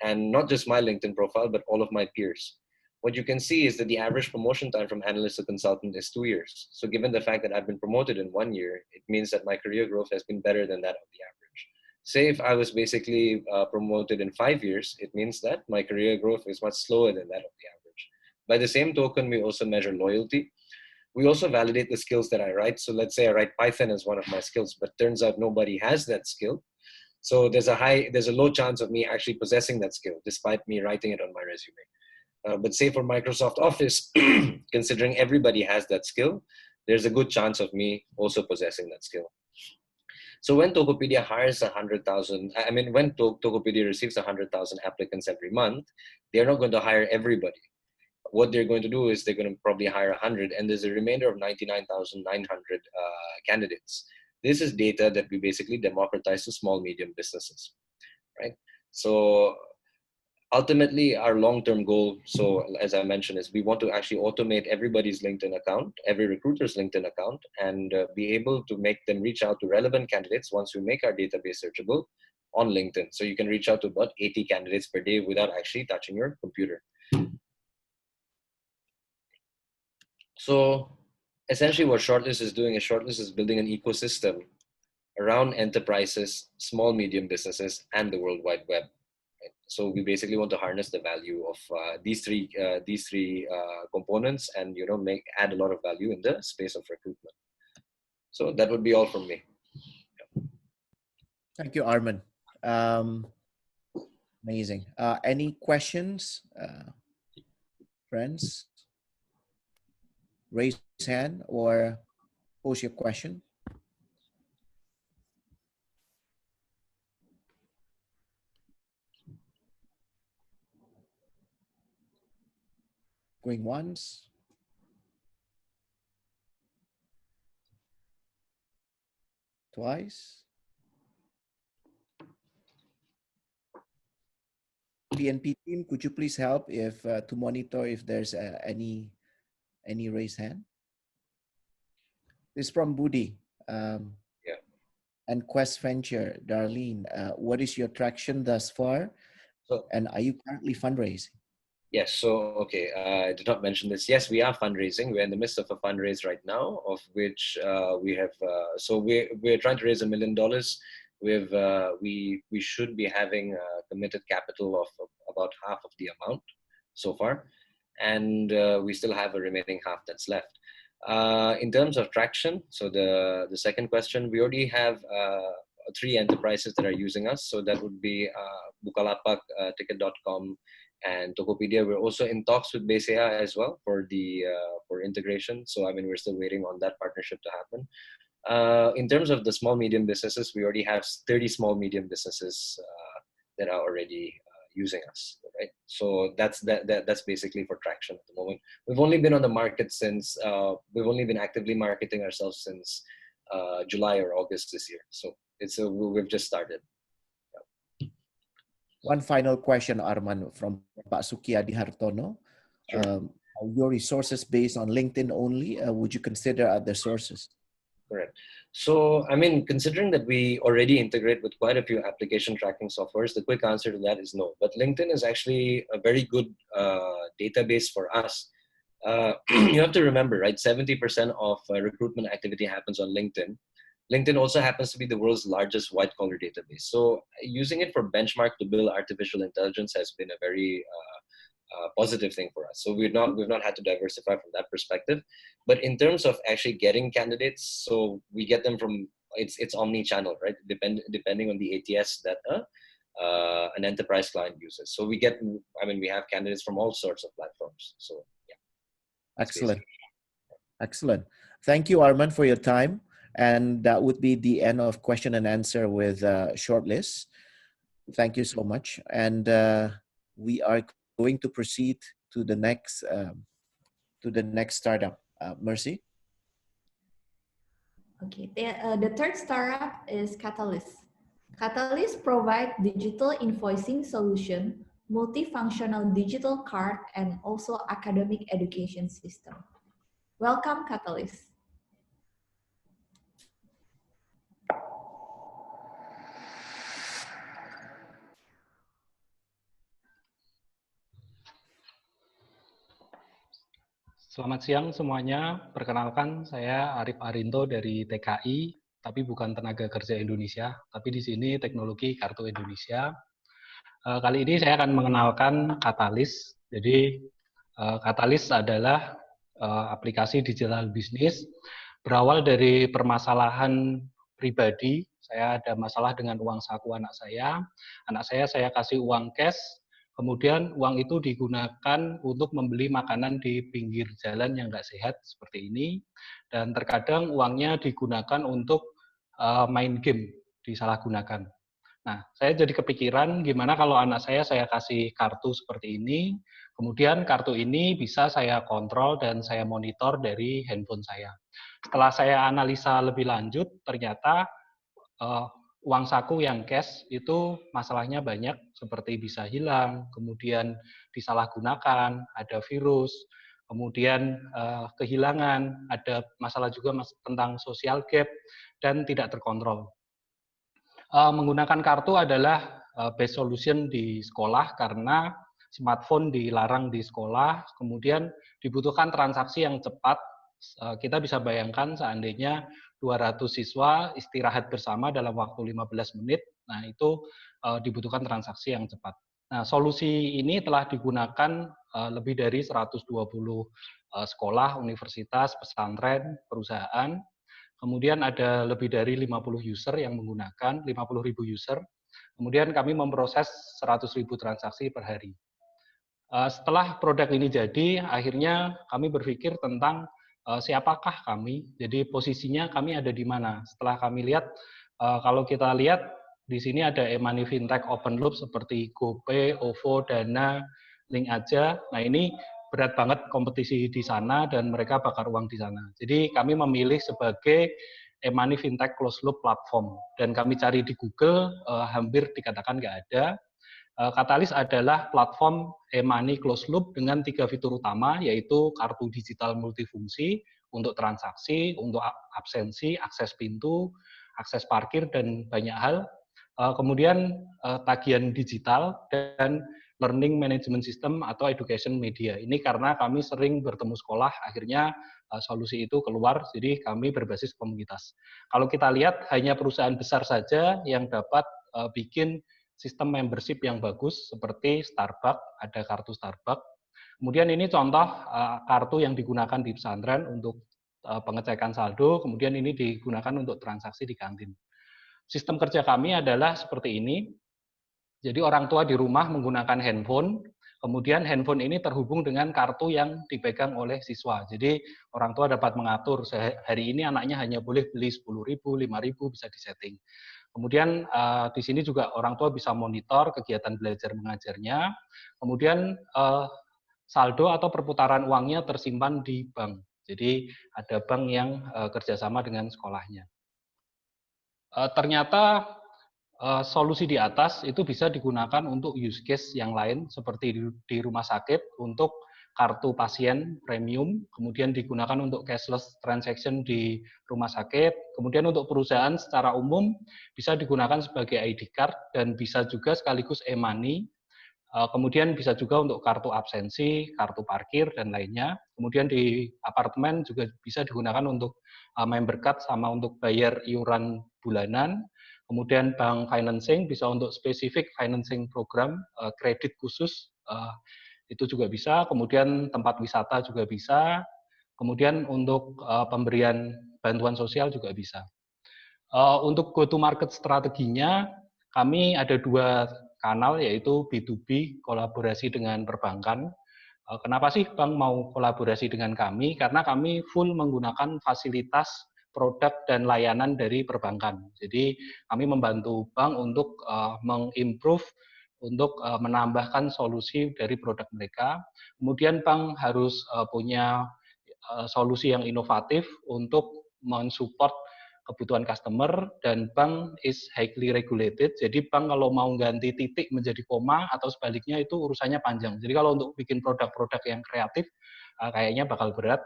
And not just my LinkedIn profile, but all of my peers. What you can see is that the average promotion time from analyst to consultant is 2 years. So given the fact that I've been promoted in 1 year, it means that my career growth has been better than that of the average. Say if I was basically promoted in 5 years, it means that my career growth is much slower than that of the average. By the same token, we also measure loyalty. We also validate the skills that I write. So let's say I write Python as one of my skills, but turns out nobody has that skill. So there's a low chance of me actually possessing that skill, despite me writing it on my resume. But say for Microsoft Office, considering everybody has that skill, there's a good chance of me also possessing that skill. So when Tokopedia hires 100,000, I mean, when Tokopedia receives 100,000 applicants every month, they're not going to hire everybody. What they're going to do is they're going to probably hire 100, and there's a remainder of 99,900 candidates. This is data that we basically democratize to small, medium businesses, right? So ultimately, our long-term goal, so as I mentioned, is we want to actually automate everybody's LinkedIn account, every recruiter's LinkedIn account, and be able to make them reach out to relevant candidates once we make our database searchable on LinkedIn. So you can reach out to about 80 candidates per day without actually touching your computer. So essentially what Shortlyst is doing is Shortlyst is building an ecosystem around enterprises, small, medium businesses, and the World Wide Web. Right? So we basically want to harness the value of these three components and add a lot of value in the space of recruitment. So that would be all from me. Thank you, Arman. Amazing. Any questions, friends? Raise hand or post your question. Going once. Twice. PNP team, could you please help to monitor if there's any raised hand? This is from Budi. Yeah. And Quest Venture, Darlene, what is your traction thus far? And are you currently fundraising? Yes, so, okay, I did not mention this. Yes, we are fundraising. We're in the midst of a fundraise right now, of which we have, so we're trying to raise $1 million. we should be having committed capital of about half of the amount so far, and we still have a remaining half that's left. In terms of traction, so the second question, we already have 3 enterprises that are using us. So that would be Bukalapak, Ticket.com, and Tokopedia. We're also in talks with BCA as well for the for integration. So I mean, we're still waiting on that partnership to happen. In terms of the small medium businesses, we already have 30 small medium businesses that are already using us, right? So that's basically for traction at the moment. We've only been on the market since we've only been actively marketing ourselves since July or August this year. So we've just started. One final question, Arman, from Pak Sukiadi Hartono. Sure. Your resources based on LinkedIn only? Would you consider other sources? Correct. So, I mean, considering that we already integrate with quite a few application tracking softwares, the quick answer to that is no. But LinkedIn is actually a very good database for us. You have to remember, right? 70% of recruitment activity happens on LinkedIn. LinkedIn also happens to be the world's largest white-collar database. So using it for benchmark to build artificial intelligence has been a very positive thing for us. So we've not had to diversify from that perspective. But in terms of actually getting candidates, so we get them from it's omni-channel, right? Depending on the ATS that an enterprise client uses. So we get, I mean, we have candidates from all sorts of platforms. So yeah. Excellent. Excellent. Thank you, Arman, for your time. And that would be the end of question and answer with Shortlyst. Thank you so much. And we are going to proceed to the next startup. Mercy. Okay, the third startup is Catalyst. Catalyst provides digital invoicing solution, multifunctional digital card, and also academic education system. Welcome, Catalyst. Selamat siang semuanya. Perkenalkan, saya Arif Arinto dari TKI, tapi bukan tenaga kerja Indonesia, tapi di sini teknologi kartu Indonesia. Kali ini saya akan mengenalkan Catalyst. Jadi Catalyst adalah aplikasi digital bisnis berawal dari permasalahan pribadi. Saya ada masalah dengan uang saku anak saya. Anak saya kasih uang cash. Kemudian uang itu digunakan untuk membeli makanan di pinggir jalan yang nggak sehat seperti ini. Dan terkadang uangnya digunakan untuk main game, disalahgunakan. Nah, saya jadi kepikiran gimana kalau anak saya kasih kartu seperti ini, kemudian kartu ini bisa saya kontrol dan saya monitor dari handphone saya. Setelah saya analisa lebih lanjut, ternyata uang saku yang cash itu masalahnya banyak, seperti bisa hilang, kemudian disalahgunakan, ada virus, kemudian kehilangan, ada masalah juga tentang social gap, dan tidak terkontrol. Menggunakan kartu adalah best solution di sekolah karena smartphone dilarang di sekolah, kemudian dibutuhkan transaksi yang cepat. Kita bisa bayangkan seandainya 200 siswa istirahat bersama dalam waktu 15 menit, nah itu dibutuhkan transaksi yang cepat. Nah, solusi ini telah digunakan lebih dari 120 sekolah, universitas, pesantren, perusahaan. Kemudian ada lebih dari 50 user yang menggunakan, 50.000 user. Kemudian kami memproses 100.000 transaksi per hari. Setelah produk ini jadi, akhirnya kami berpikir tentang siapakah kami, jadi posisinya kami ada di mana. Setelah kami lihat, kalau kita lihat di sini ada e-money fintech open loop seperti GoPay, OVO, Dana, Link Aja. Nah ini berat banget kompetisi di sana dan mereka bakar uang di sana. Jadi kami memilih sebagai e-money fintech closed loop platform dan kami cari di Google hampir dikatakan nggak ada. Catalyst adalah platform e-money closed loop dengan 3 fitur utama, yaitu kartu digital multifungsi untuk transaksi, untuk absensi, akses pintu, akses parkir, dan banyak hal. Kemudian tagihan digital dan learning management system atau education media. Ini karena kami sering bertemu sekolah, akhirnya solusi itu keluar, jadi kami berbasis komunitas. Kalau kita lihat, hanya perusahaan besar saja yang dapat bikin sistem membership yang bagus, seperti Starbucks, ada kartu Starbucks. Kemudian ini contoh kartu yang digunakan di pesantren untuk pengecekan saldo, kemudian ini digunakan untuk transaksi di kantin. Sistem kerja kami adalah seperti ini. Jadi orang tua di rumah menggunakan handphone, kemudian handphone ini terhubung dengan kartu yang dipegang oleh siswa. Jadi orang tua dapat mengatur, hari ini anaknya hanya boleh beli 10.000, 5.000, bisa disetting. Kemudian di sini juga orang tua bisa monitor kegiatan belajar mengajarnya. Kemudian saldo atau perputaran uangnya tersimpan di bank. Jadi ada bank yang kerjasama dengan sekolahnya. Ternyata solusi di atas itu bisa digunakan untuk use case yang lain seperti di rumah sakit untuk kartu pasien premium, kemudian digunakan untuk cashless transaction di rumah sakit, kemudian untuk perusahaan secara umum bisa digunakan sebagai ID card dan bisa juga sekaligus e-money, kemudian bisa juga untuk kartu absensi, kartu parkir, dan lainnya. Kemudian di apartemen juga bisa digunakan untuk member card sama untuk bayar iuran bulanan. Kemudian bank financing bisa untuk spesifik financing program, kredit khusus, itu juga bisa. Kemudian tempat wisata juga bisa. Kemudian untuk pemberian bantuan sosial juga bisa. Untuk go to market strateginya, kami ada 2 kanal, yaitu B2B, kolaborasi dengan perbankan. Kenapa sih bank mau kolaborasi dengan kami? Karena kami full menggunakan fasilitas produk dan layanan dari perbankan. Jadi kami membantu bank untuk mengimprove, untuk menambahkan solusi dari produk mereka. Kemudian bank harus punya solusi yang inovatif untuk mensupport kebutuhan customer, dan bank is highly regulated. Jadi bank kalau mau ganti titik menjadi koma atau sebaliknya itu urusannya panjang. Jadi kalau untuk bikin produk-produk yang kreatif kayaknya bakal berat.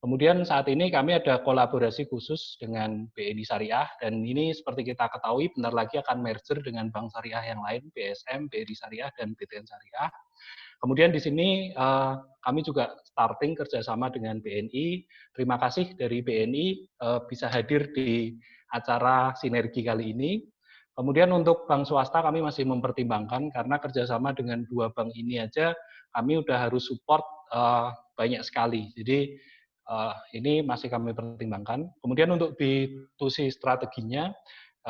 Kemudian saat ini kami ada kolaborasi khusus dengan BNI Syariah, dan ini seperti kita ketahui bentar lagi akan merger dengan bank syariah yang lain, BSM, BNI Syariah, dan BTN Syariah. Kemudian di sini kami juga starting kerjasama dengan BNI. Terima kasih dari BNI bisa hadir di acara sinergi kali ini. Kemudian untuk bank swasta kami masih mempertimbangkan, karena kerjasama dengan 2 bank ini aja kami udah harus support banyak sekali. Jadi ini masih kami pertimbangkan. Kemudian untuk B2C strateginya,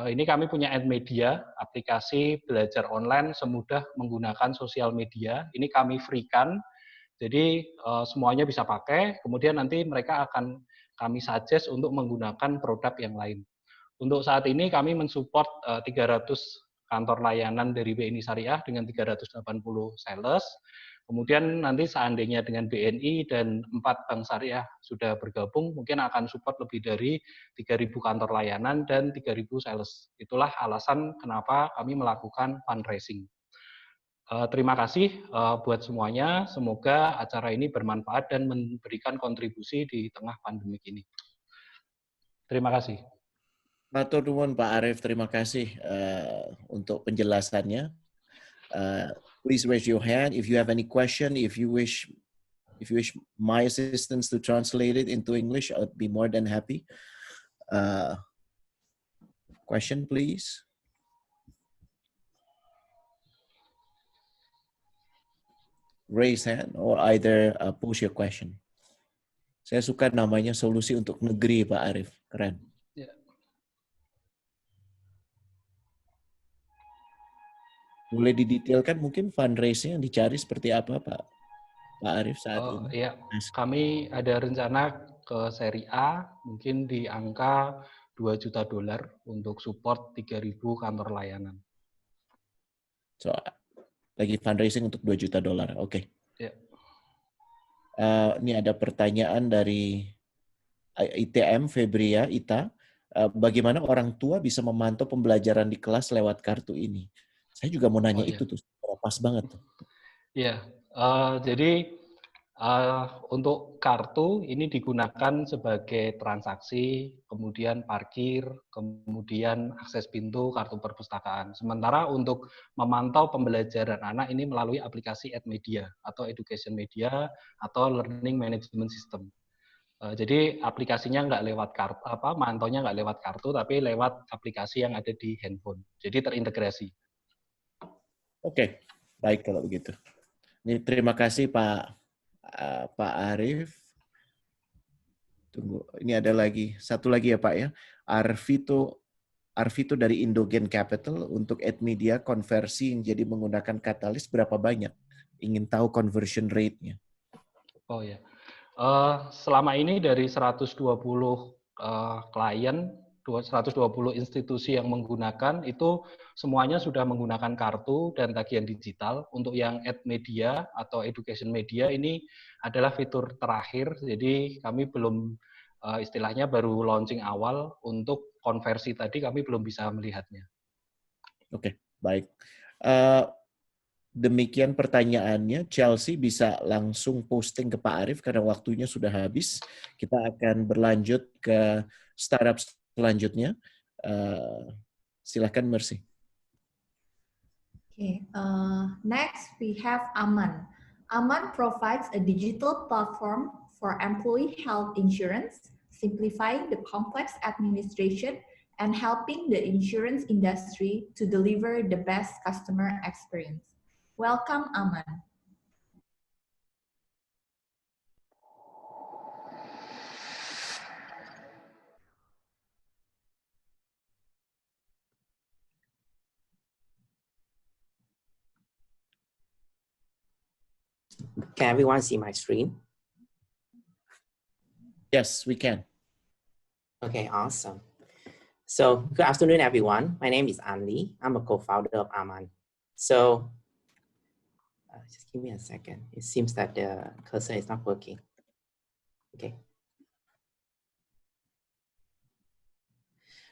ini kami punya ad media, aplikasi belajar online semudah menggunakan sosial media. Ini kami free-kan, jadi semuanya bisa pakai. Kemudian nanti mereka akan kami suggest untuk menggunakan produk yang lain. Untuk saat ini kami mensupport 300 kantor layanan dari BNI Syariah dengan 380 sales. Kemudian nanti seandainya dengan BNI dan 4 bank syariah sudah bergabung, mungkin akan support lebih dari 3.000 kantor layanan dan 3.000 sales. Itulah alasan kenapa kami melakukan fundraising. Terima kasih buat semuanya. Semoga acara ini bermanfaat dan memberikan kontribusi di tengah pandemi ini. Terima kasih. Matur nuwun Pak Arief, terima kasih untuk penjelasannya. Please raise your hand if you have any question. If you wish my assistance to translate it into English, I'd be more than happy. Question, please. Raise hand or either post your question. Saya suka namanya solusi untuk negeri, Pak Arief. Keren. Yeah. Boleh didetailkan mungkin fundraising yang dicari seperti apa, Pak Arief saat ini? Iya, kami ada rencana ke seri A mungkin di angka $2 juta untuk support 3.000 kantor layanan. So, lagi fundraising untuk $2 juta. Oke. Okay. Yeah. Ini ada pertanyaan dari ITM Febria Ita. Bagaimana orang tua bisa memantau pembelajaran di kelas lewat kartu ini? Saya juga mau nanya itu tuh, pas banget tuh. Iya, jadi Untuk kartu ini digunakan sebagai transaksi, kemudian parkir, kemudian akses pintu, kartu perpustakaan. Sementara untuk memantau pembelajaran anak ini melalui aplikasi EdMedia atau Education Media atau Learning Management System. Jadi aplikasinya nggak lewat kartu, mantaunya nggak lewat kartu, tapi lewat aplikasi yang ada di handphone. Jadi terintegrasi. Oke, baik kalau begitu. Ini terima kasih Pak Arif. Tunggu, ini ada satu lagi ya Pak ya. Arvito dari Indogen Capital untuk EdMedia konversi yang jadi menggunakan Katalis berapa banyak? Ingin tahu conversion rate-nya. Oh ya, selama ini dari 120 klien, 120 institusi yang menggunakan itu semuanya sudah menggunakan kartu dan tagihan digital. Untuk yang EdMedia atau Education Media ini adalah fitur terakhir, jadi kami belum istilahnya baru launching awal. Untuk konversi tadi kami belum bisa melihatnya. Oke, baik. Demikian pertanyaannya. Chelsea bisa langsung posting ke Pak Arif karena waktunya sudah habis. Kita akan berlanjut ke startup selanjutnya. Silakan Mercy. Okay. Next we have Aman. Aman provides a digital platform for employee health insurance, simplifying the complex administration and helping the insurance industry to deliver the best customer experience. Welcome, Aman. Can everyone see my screen? Yes, we can. Okay, awesome. So good afternoon, everyone. My name is An Lee. I'm a co-founder of Aman. So just give me a second. It seems that the cursor is not working. Okay.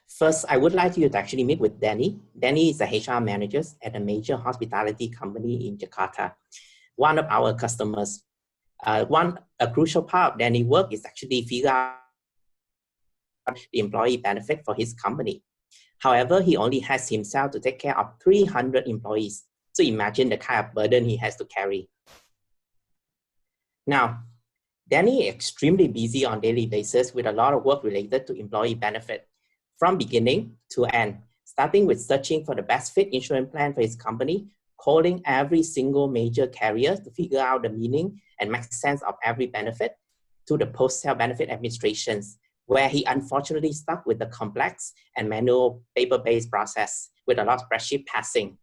First, I would like you to actually meet with Danny. Danny is a HR manager at a major hospitality company in Jakarta. One of our customers. A crucial part of Danny's work is actually figure out the employee benefit for his company. However, he only has himself to take care of 300 employees. So imagine the kind of burden he has to carry. Now, Danny is extremely busy on a daily basis with a lot of work related to employee benefit from beginning to end, starting with searching for the best fit insurance plan for his company, calling every single major carrier to figure out the meaning and make sense of every benefit, to the post-sale benefit administrations, where he unfortunately stuck with the complex and manual paper-based process with a lot of spreadsheet passing.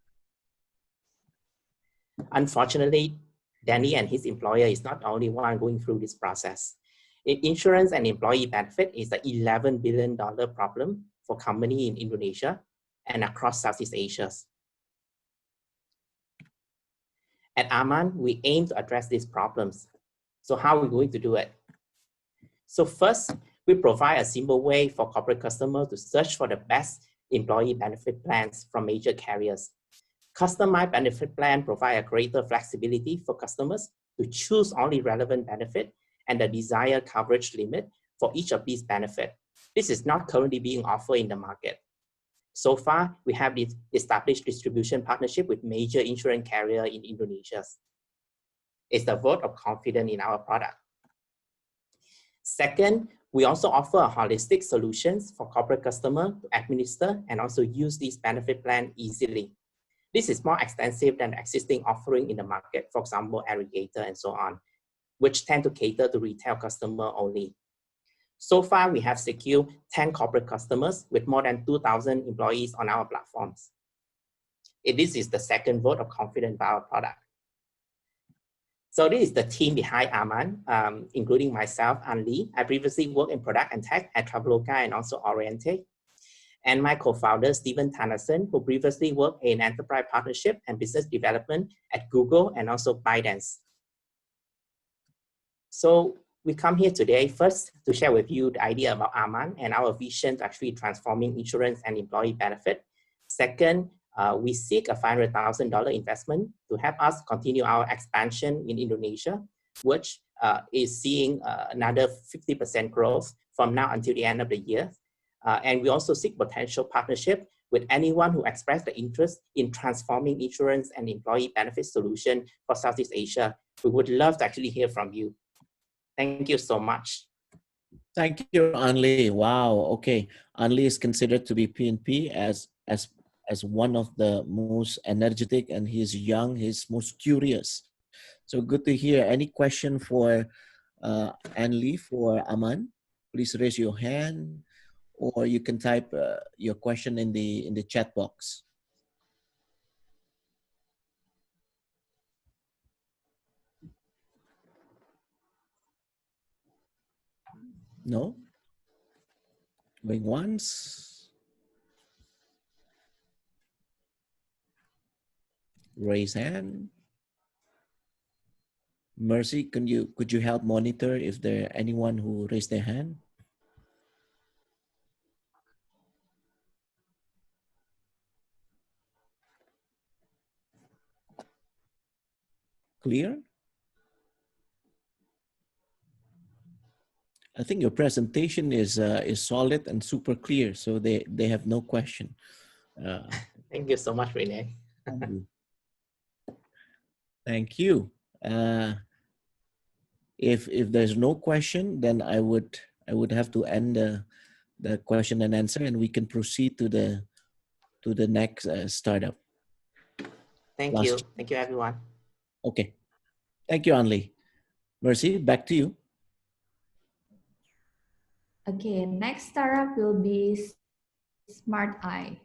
Unfortunately, Danny and his employer is not the only one going through this process. Insurance and employee benefit is an $11 billion problem for companies in Indonesia and across Southeast Asia. At Aman, we aim to address these problems. So how are we going to do it? So first, we provide a simple way for corporate customers to search for the best employee benefit plans from major carriers. Customized benefit plan provide a greater flexibility for customers to choose only relevant benefit and the desired coverage limit for each of these benefits. This is not currently being offered in the market. So far, we have this established distribution partnership with major insurance carrier in Indonesia. It's the vote of confidence in our product. Second, we also offer a holistic solutions for corporate customers to administer and also use this benefit plan easily. This is more extensive than the existing offering in the market, for example, aggregator and so on, which tend to cater to retail customer only. So far, we have secured 10 corporate customers with more than 2,000 employees on our platforms. This is the second vote of confidence about our product. So this is the team behind Aman, including myself and Lee. I previously worked in product and tech at Traveloka and also Oriente. And my co-founder, Stephen Tannerson, who previously worked in enterprise partnership and business development at Google and also ByteDance. So we come here today first to share with you the idea about Aman and our vision to actually transforming insurance and employee benefit. Second, we seek a $500,000 investment to help us continue our expansion in Indonesia, which is seeing another 50% growth from now until the end of the year. And we also seek potential partnership with anyone who expressed the interest in transforming insurance and employee benefit solution for Southeast Asia. We would love to actually hear from you. Thank you so much. Thank you, Anli. Wow. Okay, Anli is considered to be PNP as one of the most energetic, and he's young. He's most curious. So good to hear. Any question for Anli, for Aman? Please raise your hand, or you can type your question in the chat box. No? Going once. Raise hand. Mercy, could you help monitor if there anyone who raised their hand? Clear? I think your presentation is solid and super clear, so they have no question. Thank you so much, Renee. Thank you. If there's no question, then I would have to end the question and answer, and we can proceed to the next startup. Thank you. Thank you, everyone. Okay. Thank you, Anli. Mercy, back to you. Okay, next startup will be SYNRGY.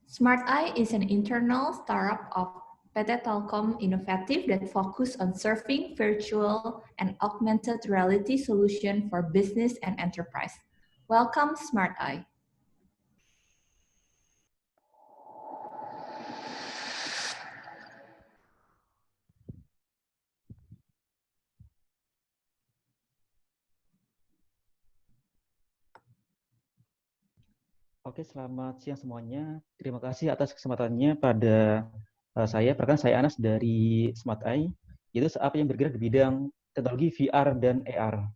SYNRGY is an internal startup of PT Telkom Innovative that focus on serving virtual and augmented reality solution for business and enterprise. Welcome, SYNRGY. Oke, selamat siang semuanya. Terima kasih atas kesempatannya pada saya. Perkenalkan, saya Anas dari SYNRGY, yaitu startup yang bergerak di bidang teknologi VR dan AR.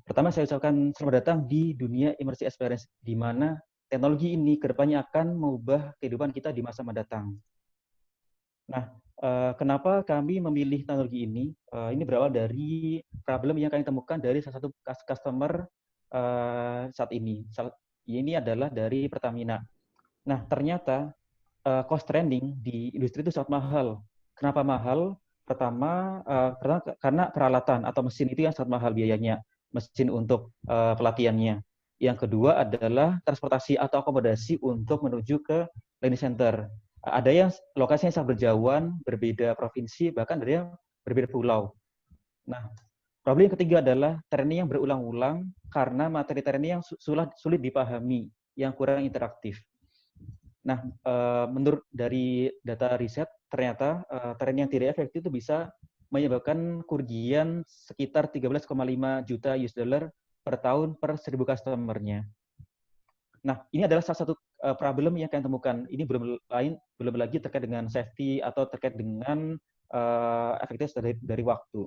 Pertama, saya ucapkan selamat datang di dunia immersive experience, di mana teknologi ini kedepannya akan mengubah kehidupan kita di masa mendatang. Nah, kenapa kami memilih teknologi ini? Ini berawal dari problem yang kami temukan dari salah satu customer saat ini. Ini adalah dari Pertamina. Nah, ternyata cost trending di industri itu sangat mahal. Kenapa mahal? Pertama, karena peralatan atau mesin itu yang sangat mahal biayanya, mesin untuk pelatihannya. Yang kedua adalah transportasi atau akomodasi untuk menuju ke learning center. Ada yang lokasinya sangat berjauhan, berbeda provinsi, bahkan ada yang berbeda pulau. Nah, problem yang ketiga adalah training yang berulang-ulang karena materi training yang sulit dipahami, yang kurang interaktif. Nah, menurut dari data riset, ternyata training yang tidak efektif itu bisa menyebabkan kerugian sekitar 13,5 juta US dollar per tahun per 1.000 customer-nya. Nah, ini adalah salah satu problem yang kalian temukan. Ini belum lagi terkait dengan safety atau terkait dengan efektivitas dari waktu.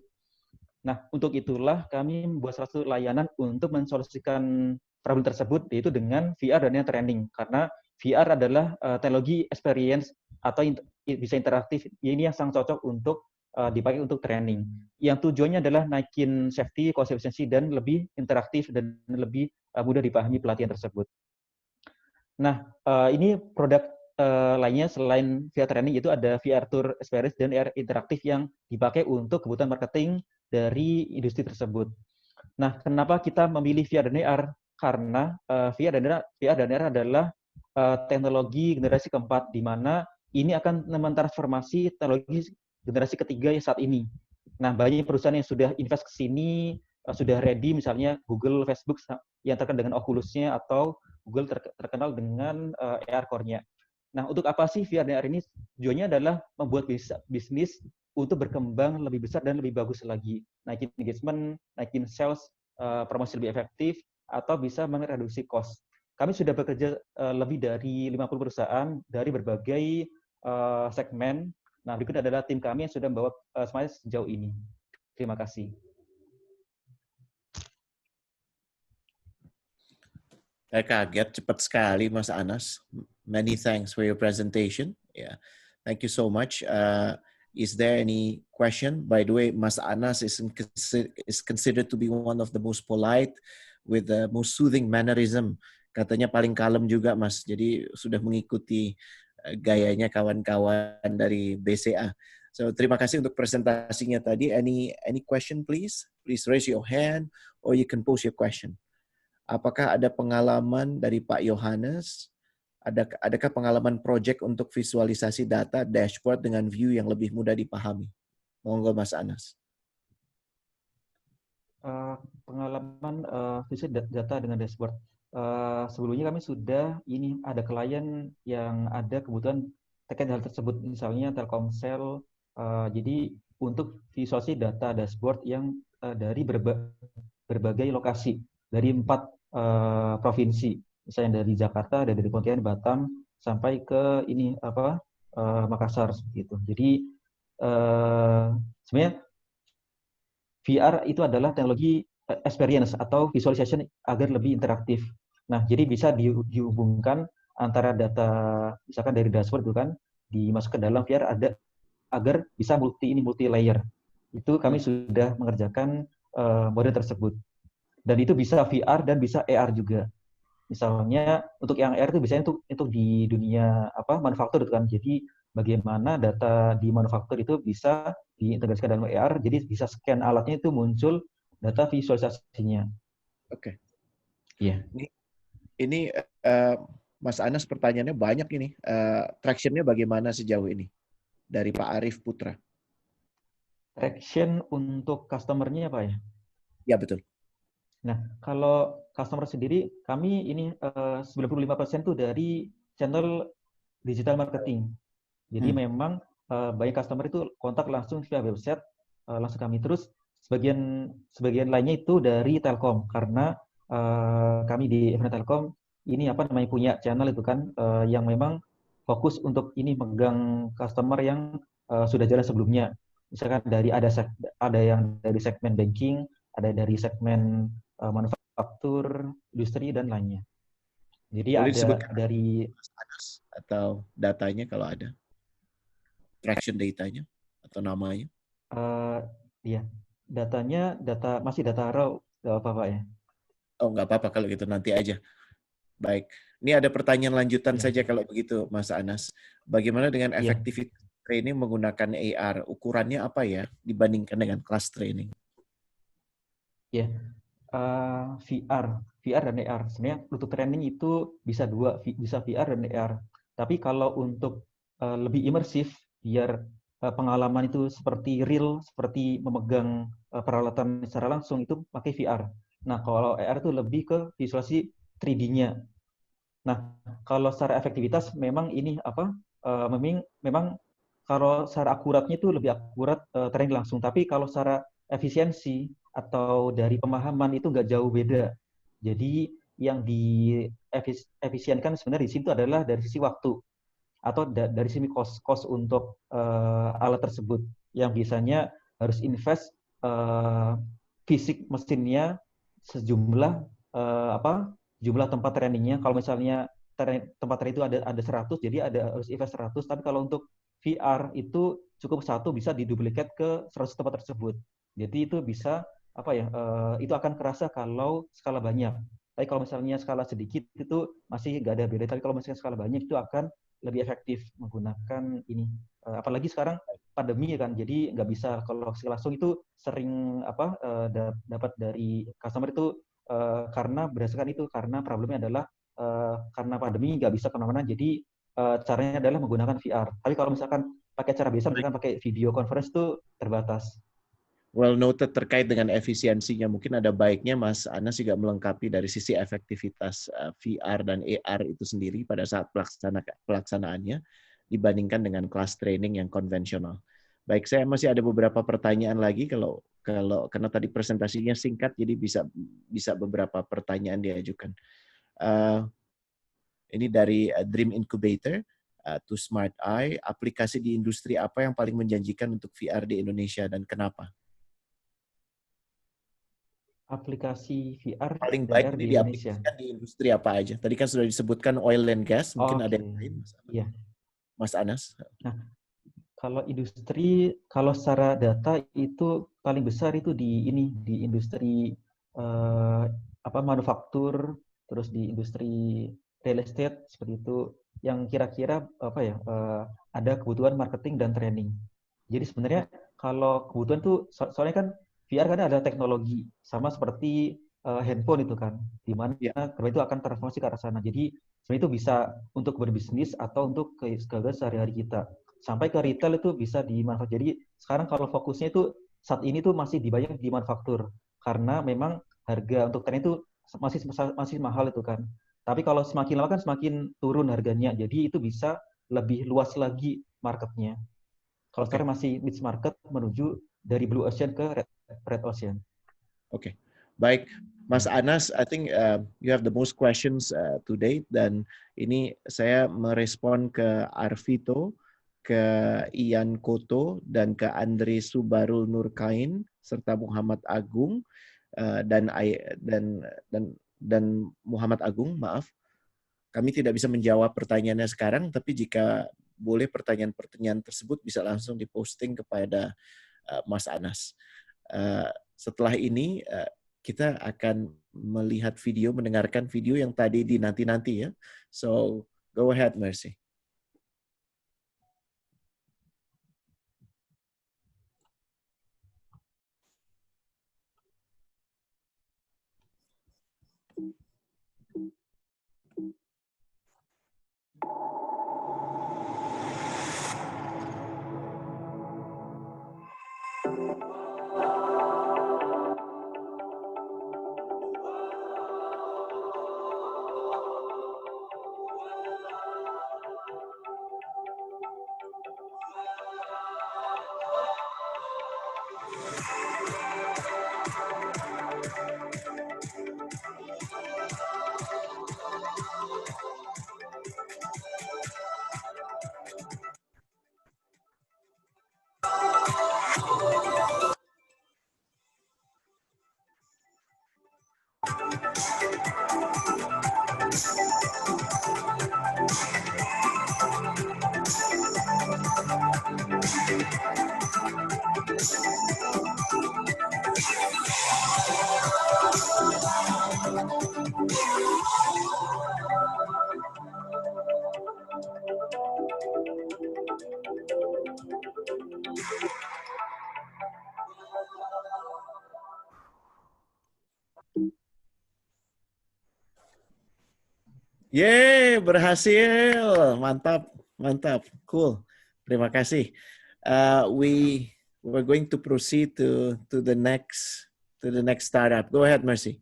Nah, untuk itulah kami membuat salah satu layanan untuk mensolusikan problem tersebut, yaitu dengan VR dan training. Karena VR adalah teknologi experience atau bisa interaktif. Ini yang sangat cocok untuk dipakai untuk training. Yang tujuannya adalah naikin safety, cost efficiency, dan lebih interaktif dan lebih mudah dipahami pelatihan tersebut. Nah, ini produk lainnya selain VR training, itu ada VR tour experience dan AR interaktif yang dipakai untuk kebutuhan marketing dari industri tersebut. Nah, kenapa kita memilih VR dan AR? Karena VR dan AR adalah teknologi generasi keempat, di mana ini akan mentransformasi teknologi generasi ketiga yang saat ini. Nah, banyak perusahaan yang sudah invest ke sini, sudah ready, misalnya Google, Facebook yang terkenal dengan Oculus-nya, atau Google terkenal dengan AR Core-nya. Nah, untuk apa sih VR dan AR ini? Tujuannya adalah membuat bisnis untuk berkembang lebih besar dan lebih bagus lagi. Naikin engagement, naikin sales, promosi lebih efektif, atau bisa mereduksi cost. Kami sudah bekerja lebih dari 50 perusahaan dari berbagai segmen. Nah, berikut adalah tim kami yang sudah membawa semuanya sejauh ini. Terima kasih. Saya kaget cepat sekali Mas Anas. Many thanks for your presentation. Yeah, thank you so much. Is there any question? By the way, Mas Anas is considered to be one of the most polite with the most soothing mannerism. Katanya paling kalem juga Mas. Jadi sudah mengikuti gayanya kawan-kawan dari BCA. So terima kasih untuk presentasinya tadi. Any question please? Please raise your hand or you can post your question. Apakah ada pengalaman dari Pak Yohanes? Adakah pengalaman project untuk visualisasi data dashboard dengan view yang lebih mudah dipahami? Monggo Mas Anas. Pengalaman visualisasi data dengan dashboard. Sebelumnya kami sudah ada klien yang ada kebutuhan terkait hal tersebut, misalnya Telkomsel. Jadi untuk visualisasi data dashboard yang dari berbagai lokasi, dari 4 provinsi, misalnya dari Jakarta, dari Pontianak, Batam, sampai ke Makassar seperti itu. Jadi sebenarnya VR itu adalah teknologi experience atau visualization agar lebih interaktif. Nah, jadi bisa dihubungkan antara data, misalkan dari dashboard itu kan, dimasuk ke dalam VR agar bisa multi layer. Itu kami sudah mengerjakan model tersebut. Dan itu bisa VR dan bisa AR juga. Misalnya untuk yang AR itu biasanya untuk di dunia manufaktur itu kan. Jadi bagaimana data di manufaktur itu bisa diintegrasikan dalam AR, jadi bisa scan alatnya itu muncul data visualisasinya. Oke. Iya. Ini Mas Anas pertanyaannya banyak ini. Traction-nya bagaimana sejauh ini dari Pak Arif Putra? Traction untuk customer-nya apa ya? Ya betul. Nah, kalau customer sendiri, kami ini 95% itu dari channel digital marketing. Jadi memang banyak customer itu kontak langsung via website, langsung kami. Terus sebagian lainnya itu dari Telkom, karena kami di Event Telkom ini punya channel itu kan yang memang fokus untuk megang customer yang sudah jalan sebelumnya. Misalkan ada yang dari segmen banking, ada dari segmen manufaktur, industri, dan lainnya. Jadi boleh ada dari atau datanya kalau ada, traction datanya atau namanya? Iya, datanya masih data raw, nggak apa-apa ya? Oh nggak apa-apa kalau gitu, nanti aja. Baik, ini ada pertanyaan lanjutan saja kalau begitu, Mas Anas. Bagaimana dengan efektivitas training menggunakan AR? Ukurannya apa ya dibandingkan dengan kelas training? Ya, VR dan AR. Sebenarnya untuk training itu bisa bisa VR dan AR. Tapi kalau untuk lebih imersif, biar pengalaman itu seperti real, seperti memegang peralatan secara langsung, itu pakai VR. Nah, kalau AR itu lebih ke visualisasi 3D-nya. Nah, kalau secara efektivitas memang memang kalau secara akuratnya itu lebih akurat training langsung. Tapi kalau secara efisiensi atau dari pemahaman itu nggak jauh beda. Jadi yang diefisienkan sebenarnya di situ adalah dari sisi waktu atau dari sisi cost untuk alat tersebut yang biasanya harus invest fisik mesinnya sejumlah jumlah tempat trainingnya. Kalau misalnya tempat training itu ada 100, jadi harus invest 100. Tapi kalau untuk VR itu cukup satu bisa diduplikat ke 100 tempat tersebut. Jadi itu bisa itu akan kerasa kalau skala banyak. Tapi kalau misalnya skala sedikit itu masih nggak ada beda. Tapi kalau misalnya skala banyak itu akan lebih efektif menggunakan ini. Apalagi sekarang pandemi kan, jadi nggak bisa kalau langsung itu sering dapat dari customer itu karena berdasarkan itu, karena problemnya adalah karena pandemi nggak bisa kemana-mana. Jadi caranya adalah menggunakan VR. Tapi kalau misalkan pakai cara biasa, misalkan pakai video conference itu terbatas. Well noted terkait dengan efisiensinya. Mungkin ada baiknya Mas Anas juga melengkapi dari sisi efektivitas VR dan AR itu sendiri pada saat pelaksanaannya dibandingkan dengan kelas training yang konvensional. Baik, saya masih ada beberapa pertanyaan lagi kalau karena tadi presentasinya singkat, jadi bisa beberapa pertanyaan diajukan. Ini dari Dream Incubator. to Smart Eye, aplikasi di industri apa yang paling menjanjikan untuk VR di Indonesia dan kenapa? Aplikasi VR Paling baik di ini Indonesia. diaplikasikan di industri apa aja? Tadi kan sudah disebutkan oil and gas, mungkin ada yang lain, Iya. Mas Anas. Nah, kalau industri, kalau secara data itu paling besar itu di industri manufaktur, terus di industri real estate seperti itu, yang kira-kira ada kebutuhan marketing dan training. Jadi sebenarnya kalau kebutuhan tuh soalnya kan VR kan ada teknologi sama seperti handphone itu kan, di mana kedua itu akan transformasi ke arah sana. Jadi sebenarnya itu bisa untuk berbisnis atau untuk kegiatan sehari-hari kita. Sampai ke retail itu bisa dimanfaatkan. Jadi sekarang kalau fokusnya itu saat ini tuh masih dibayar di manufaktur karena memang harga untuk tren itu masih mahal itu kan. Tapi kalau semakin lama kan semakin turun harganya. Jadi itu bisa lebih luas lagi marketnya. Kalau sekarang masih niche market menuju dari blue ocean ke red ocean. Oke, baik. Mas Anas, I think you have the most questions to date, dan ini saya merespon ke Arvito, ke Ian Koto, dan ke Andre Subarul Nurkain, serta Muhammad Agung, dan Muhammad Agung, maaf. Kami tidak bisa menjawab pertanyaannya sekarang, tapi jika boleh pertanyaan-pertanyaan tersebut bisa langsung diposting kepada Mas Anas. Setelah ini kita akan melihat video, mendengarkan video yang tadi dinanti-nanti ya. So, go ahead, Mercy. Yeay, berhasil. Mantap, mantap. Cool. Terima kasih. We're going to proceed to the next startup. Go ahead, Mercy.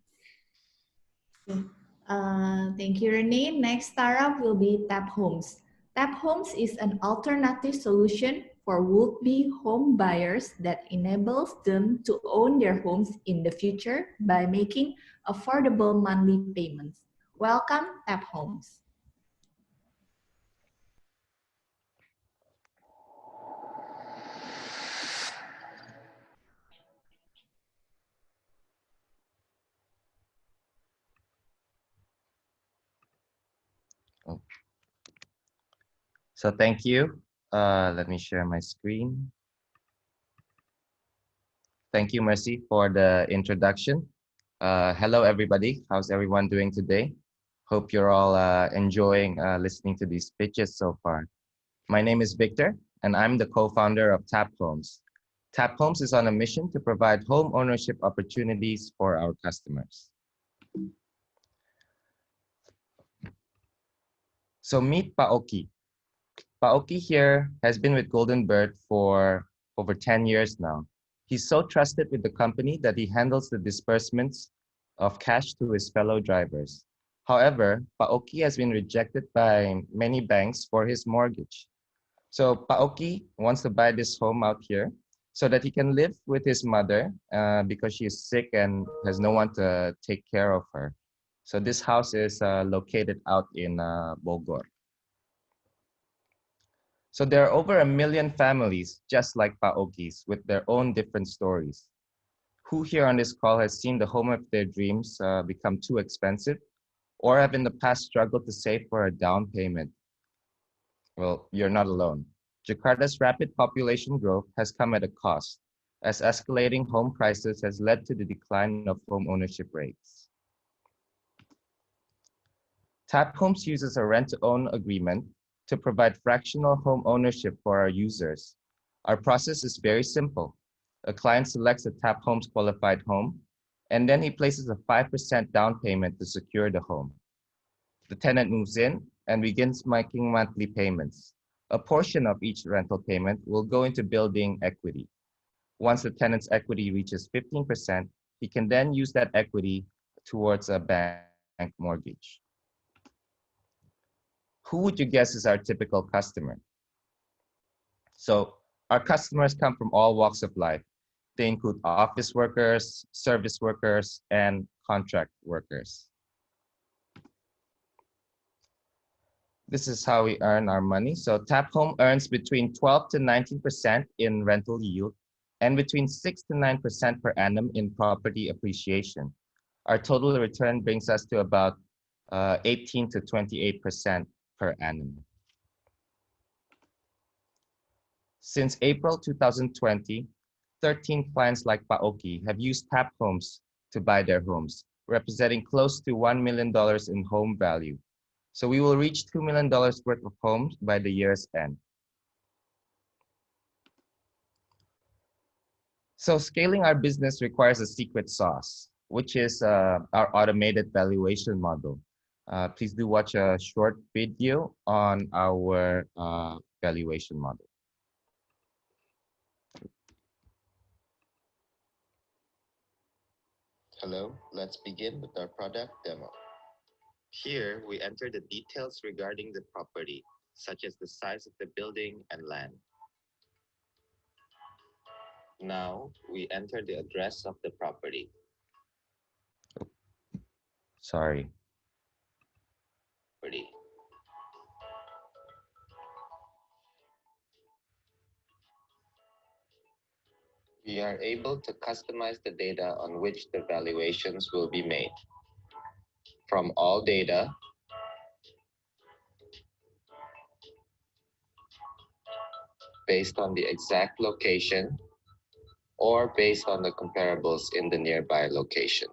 Thank you, Renee. Next startup will be Tap Homes. Tap Homes is an alternative solution for would-be home buyers that enables them to own their homes in the future by making affordable monthly payments. Welcome, Tap Homes. So thank you. Let me share my screen. Thank you, Mercy, for the introduction. Hello, everybody. How's everyone doing today? Hope you're all enjoying listening to these pitches so far. My name is Victor, and I'm the co-founder of Tap Homes. Tap Homes is on a mission to provide home ownership opportunities for our customers. So meet Paoki. Paoki here has been with Golden Bird for over 10 years now. He's so trusted with the company that he handles the disbursements of cash to his fellow drivers. However, Paoki has been rejected by many banks for his mortgage. So Paoki wants to buy this home out here so that he can live with his mother because she is sick and has no one to take care of her. So this house is located out in Bogor. So there are over 1 million families just like Pa Oki's with their own different stories. Who here on this call has seen the home of their dreams become too expensive or have in the past struggled to save for a down payment? Well, you're not alone. Jakarta's rapid population growth has come at a cost, as escalating home prices has led to the decline of home ownership rates. Tap Homes uses a rent-to-own agreement to provide fractional home ownership for our users. Our process is very simple. A client selects a Tap Homes qualified home, and then he places a 5% down payment to secure the home. The tenant moves in and begins making monthly payments. A portion of each rental payment will go into building equity. Once the tenant's equity reaches 15%, he can then use that equity towards a bank mortgage. Who would you guess is our typical customer? So our customers come from all walks of life. They include office workers, service workers, and contract workers. This is how we earn our money. So Tap Home earns between 12 to 19% in rental yield and between 6 to 9% per annum in property appreciation. Our total return brings us to about 18 to 28% per annum. Since April 2020, 13 clients like Pa Oki have used Tap Homes to buy their homes, representing close to $1 million in home value. So we will reach $2 million worth of homes by the year's end. So scaling our business requires a secret sauce, which is our automated valuation model. Please do watch a short video on our valuation model. Hello, let's begin with our product demo. Here, we enter the details regarding the property, such as the size of the building and land. Now, we enter the address of the property. Sorry. We are able to customize the data on which the valuations will be made. From all data, based on the exact location, or based on the comparables in the nearby location.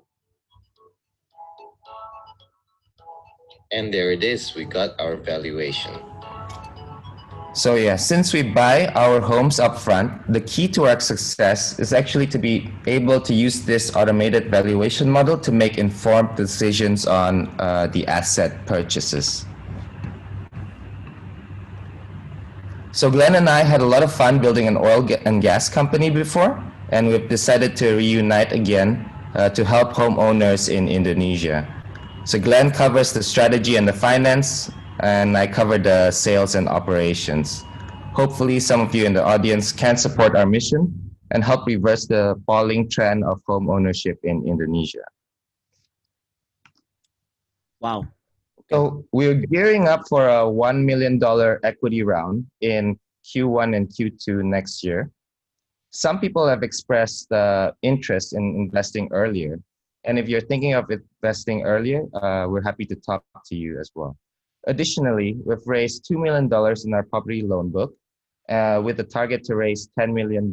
And there it is, we got our valuation. So yeah, since we buy our homes up front, the key to our success is actually to be able to use this automated valuation model to make informed decisions on the asset purchases. So Glenn and I had a lot of fun building an oil and gas company before, and we've decided to reunite again to help homeowners in Indonesia. So Glenn covers the strategy and the finance, and I cover the sales and operations. Hopefully some of you in the audience can support our mission and help reverse the falling trend of home ownership in Indonesia. Wow. So we're gearing up for a $1 million equity round in Q1 and Q2 next year. Some people have expressed interest in investing earlier. And if you're thinking of investing earlier, we're happy to talk to you as well. Additionally, we've raised $2 million in our property loan book with a target to raise $10 million.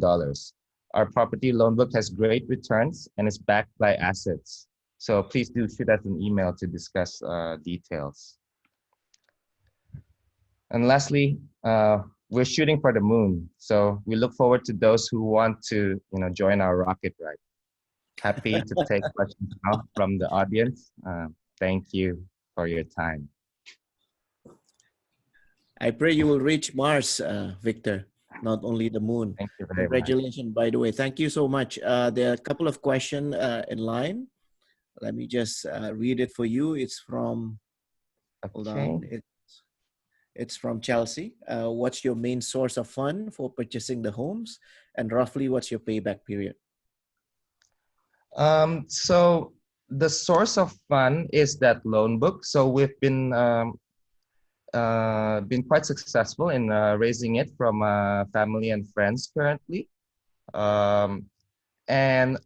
Our property loan book has great returns and is backed by assets. So please do shoot us an email to discuss details. And lastly, we're shooting for the moon. So we look forward to those who want to join our rocket ride. Happy to take questions now from the audience. Thank you for your time. I pray you will reach Mars, Victor, not only the moon. Thank you very Congratulations, by the way. Thank you so much. There are a couple of questions in line. Let me just read it for you. It's from, hold on. It's from Chelsea. What's your main source of fund for purchasing the homes? And roughly, what's your payback period? So the source of fund is that loan book. So we've been been quite successful in raising it from family and friends currently. And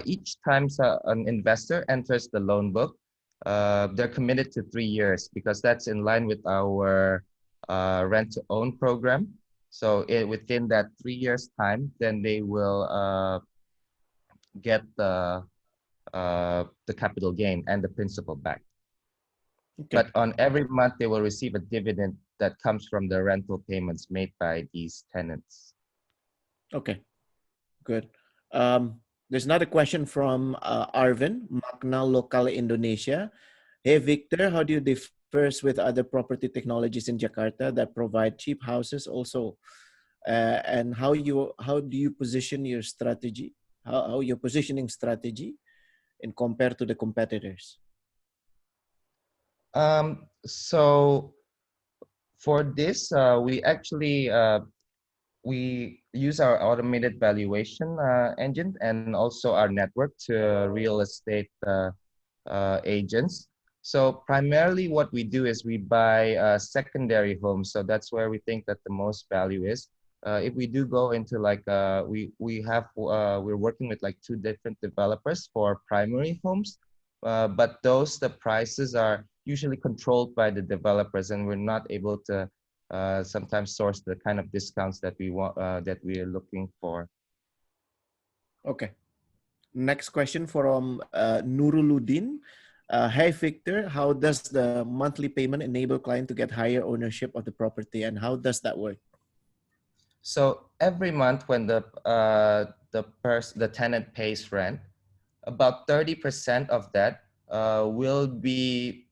each time an investor enters the loan book, they're committed to 3 years because that's in line with our rent-to-own program. So within that 3 years time, then they will get the capital gain and the principal back. Okay. But on every month, they will receive a dividend that comes from the rental payments made by these tenants. Okay, good. There's another question from Arvin, Makna Lokal Indonesia. Hey, Victor, how do you differ with other property technologies in Jakarta that provide cheap houses also? And how do you position your strategy? How your positioning strategy in compared to the competitors? So for this, we actually we use our automated valuation engine and also our network to real estate agents. So primarily what we do is we buy secondary homes. So that's where we think that the most value is. If we do go into like, we're working with like 2 different developers for primary homes, but the prices are usually controlled by the developers and we're not able to sometimes source the kind of discounts that we want, that we are looking for. Okay. Next question from Nuruluddin. Hey Victor, how does the monthly payment enable client to get higher ownership of the property and how does that work? So every month when the tenant pays rent, about 30% of that will be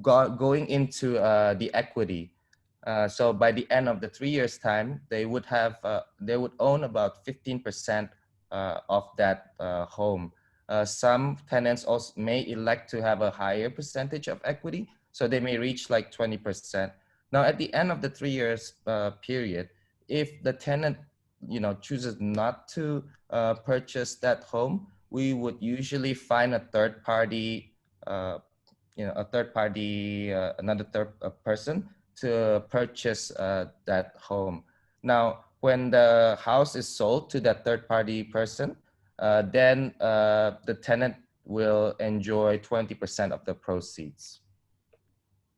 going into the equity. So by the end of the 3 years time, they would own about 15% of that home. Some tenants also may elect to have a higher percentage of equity, so they may reach like 20%. Now, at the end of the 3 years period, if the tenant, chooses not to purchase that home, we would usually find a third party, another third person to purchase that home. Now, when the house is sold to that third party person, then the tenant will enjoy 20% of the proceeds.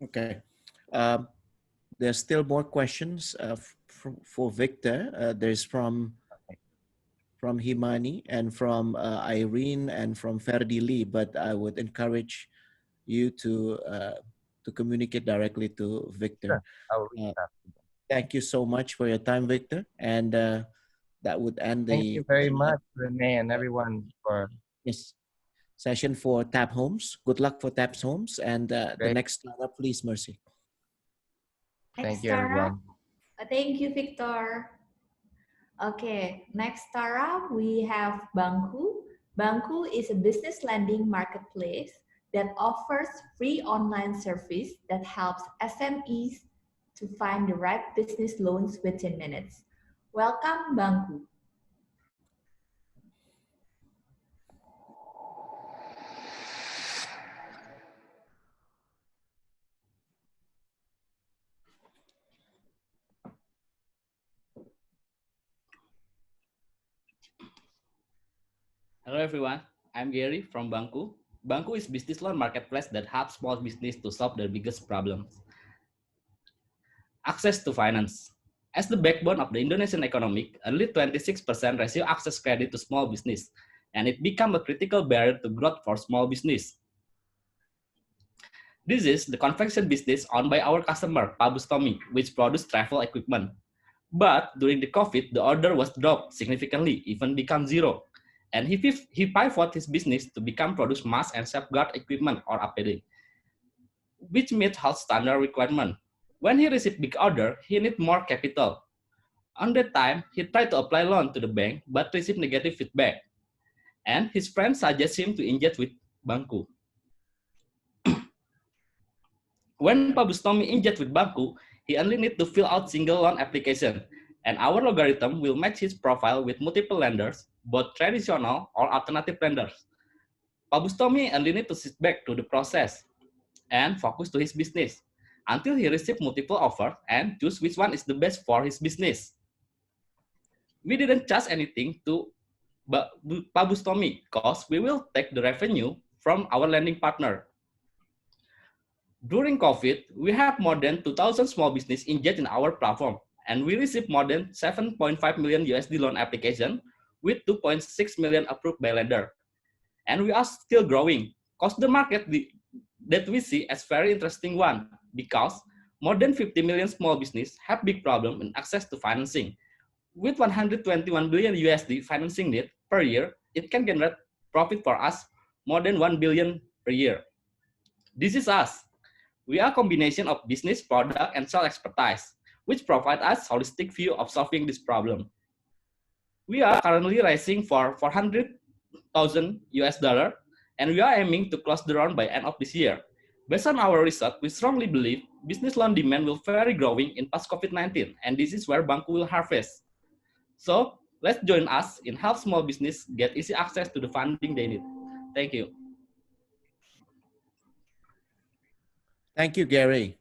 Okay. There's still more questions for Victor. There's from Himani and from Irene and from Ferdi Lee, but I would encourage you to communicate directly to Victor. Sure. Thank you so much for your time, Victor. And that would end the... Thank you very much, Renee and everyone for this session for Tap Homes. Good luck for Tap Homes. And the next startup, please, Mercy. Thank you, everyone. Thank you, Victor. Okay, next startup, we have Bangku. Bangku is a business lending marketplace that offers free online service that helps SMEs to find the right business loans within minutes. Welcome, Bangku. Hello everyone, I'm Gary from Bangku. Bangku is a business loan marketplace that helps small business to solve their biggest problems. Access to finance. As the backbone of the Indonesian economy, only 26% receive access credit to small business, and it became a critical barrier to growth for small business. This is the confection business owned by our customer, Pak Bustomi, which produces travel equipment. But during the COVID, the order was dropped significantly, even become zero. And he pivoted his business to become produce mask and safeguard equipment or APD, which meets health standard requirement. When he received big order, he need more capital. On that time, he tried to apply loan to the bank, but received negative feedback. And his friends suggest him to engage with Bangku. When Pak Bustomi engaged with Bangku, he only need to fill out single loan application, and our algorithm will match his profile with multiple lenders, both traditional or alternative lenders. Pak Bustomi only need to sit back to the process, and focus to his business until he received multiple offers and choose which one is the best for his business. We didn't charge anything to Pak Bustomi because we will take the revenue from our lending partner. During COVID, we have more than 2,000 small business engaged in our platform, and we received more than 7.5 million USD loan application with 2.6 million approved by lender. And we are still growing because the market that we see as very interesting one, because more than 50 million small business have big problem in access to financing. With 121 billion USD financing need per year, it can generate profit for us more than 1 billion per year. This is us. We are a combination of business, product, and sales expertise, which provide us holistic view of solving this problem. We are currently raising for $400,000 US, and we are aiming to close the round by end of this year. Based on our research, we strongly believe business loan demand will very growing in past COVID-19, and this is where Bangku will harvest. So let's join us in help small business get easy access to the funding they need. Thank you. Thank you, Gary,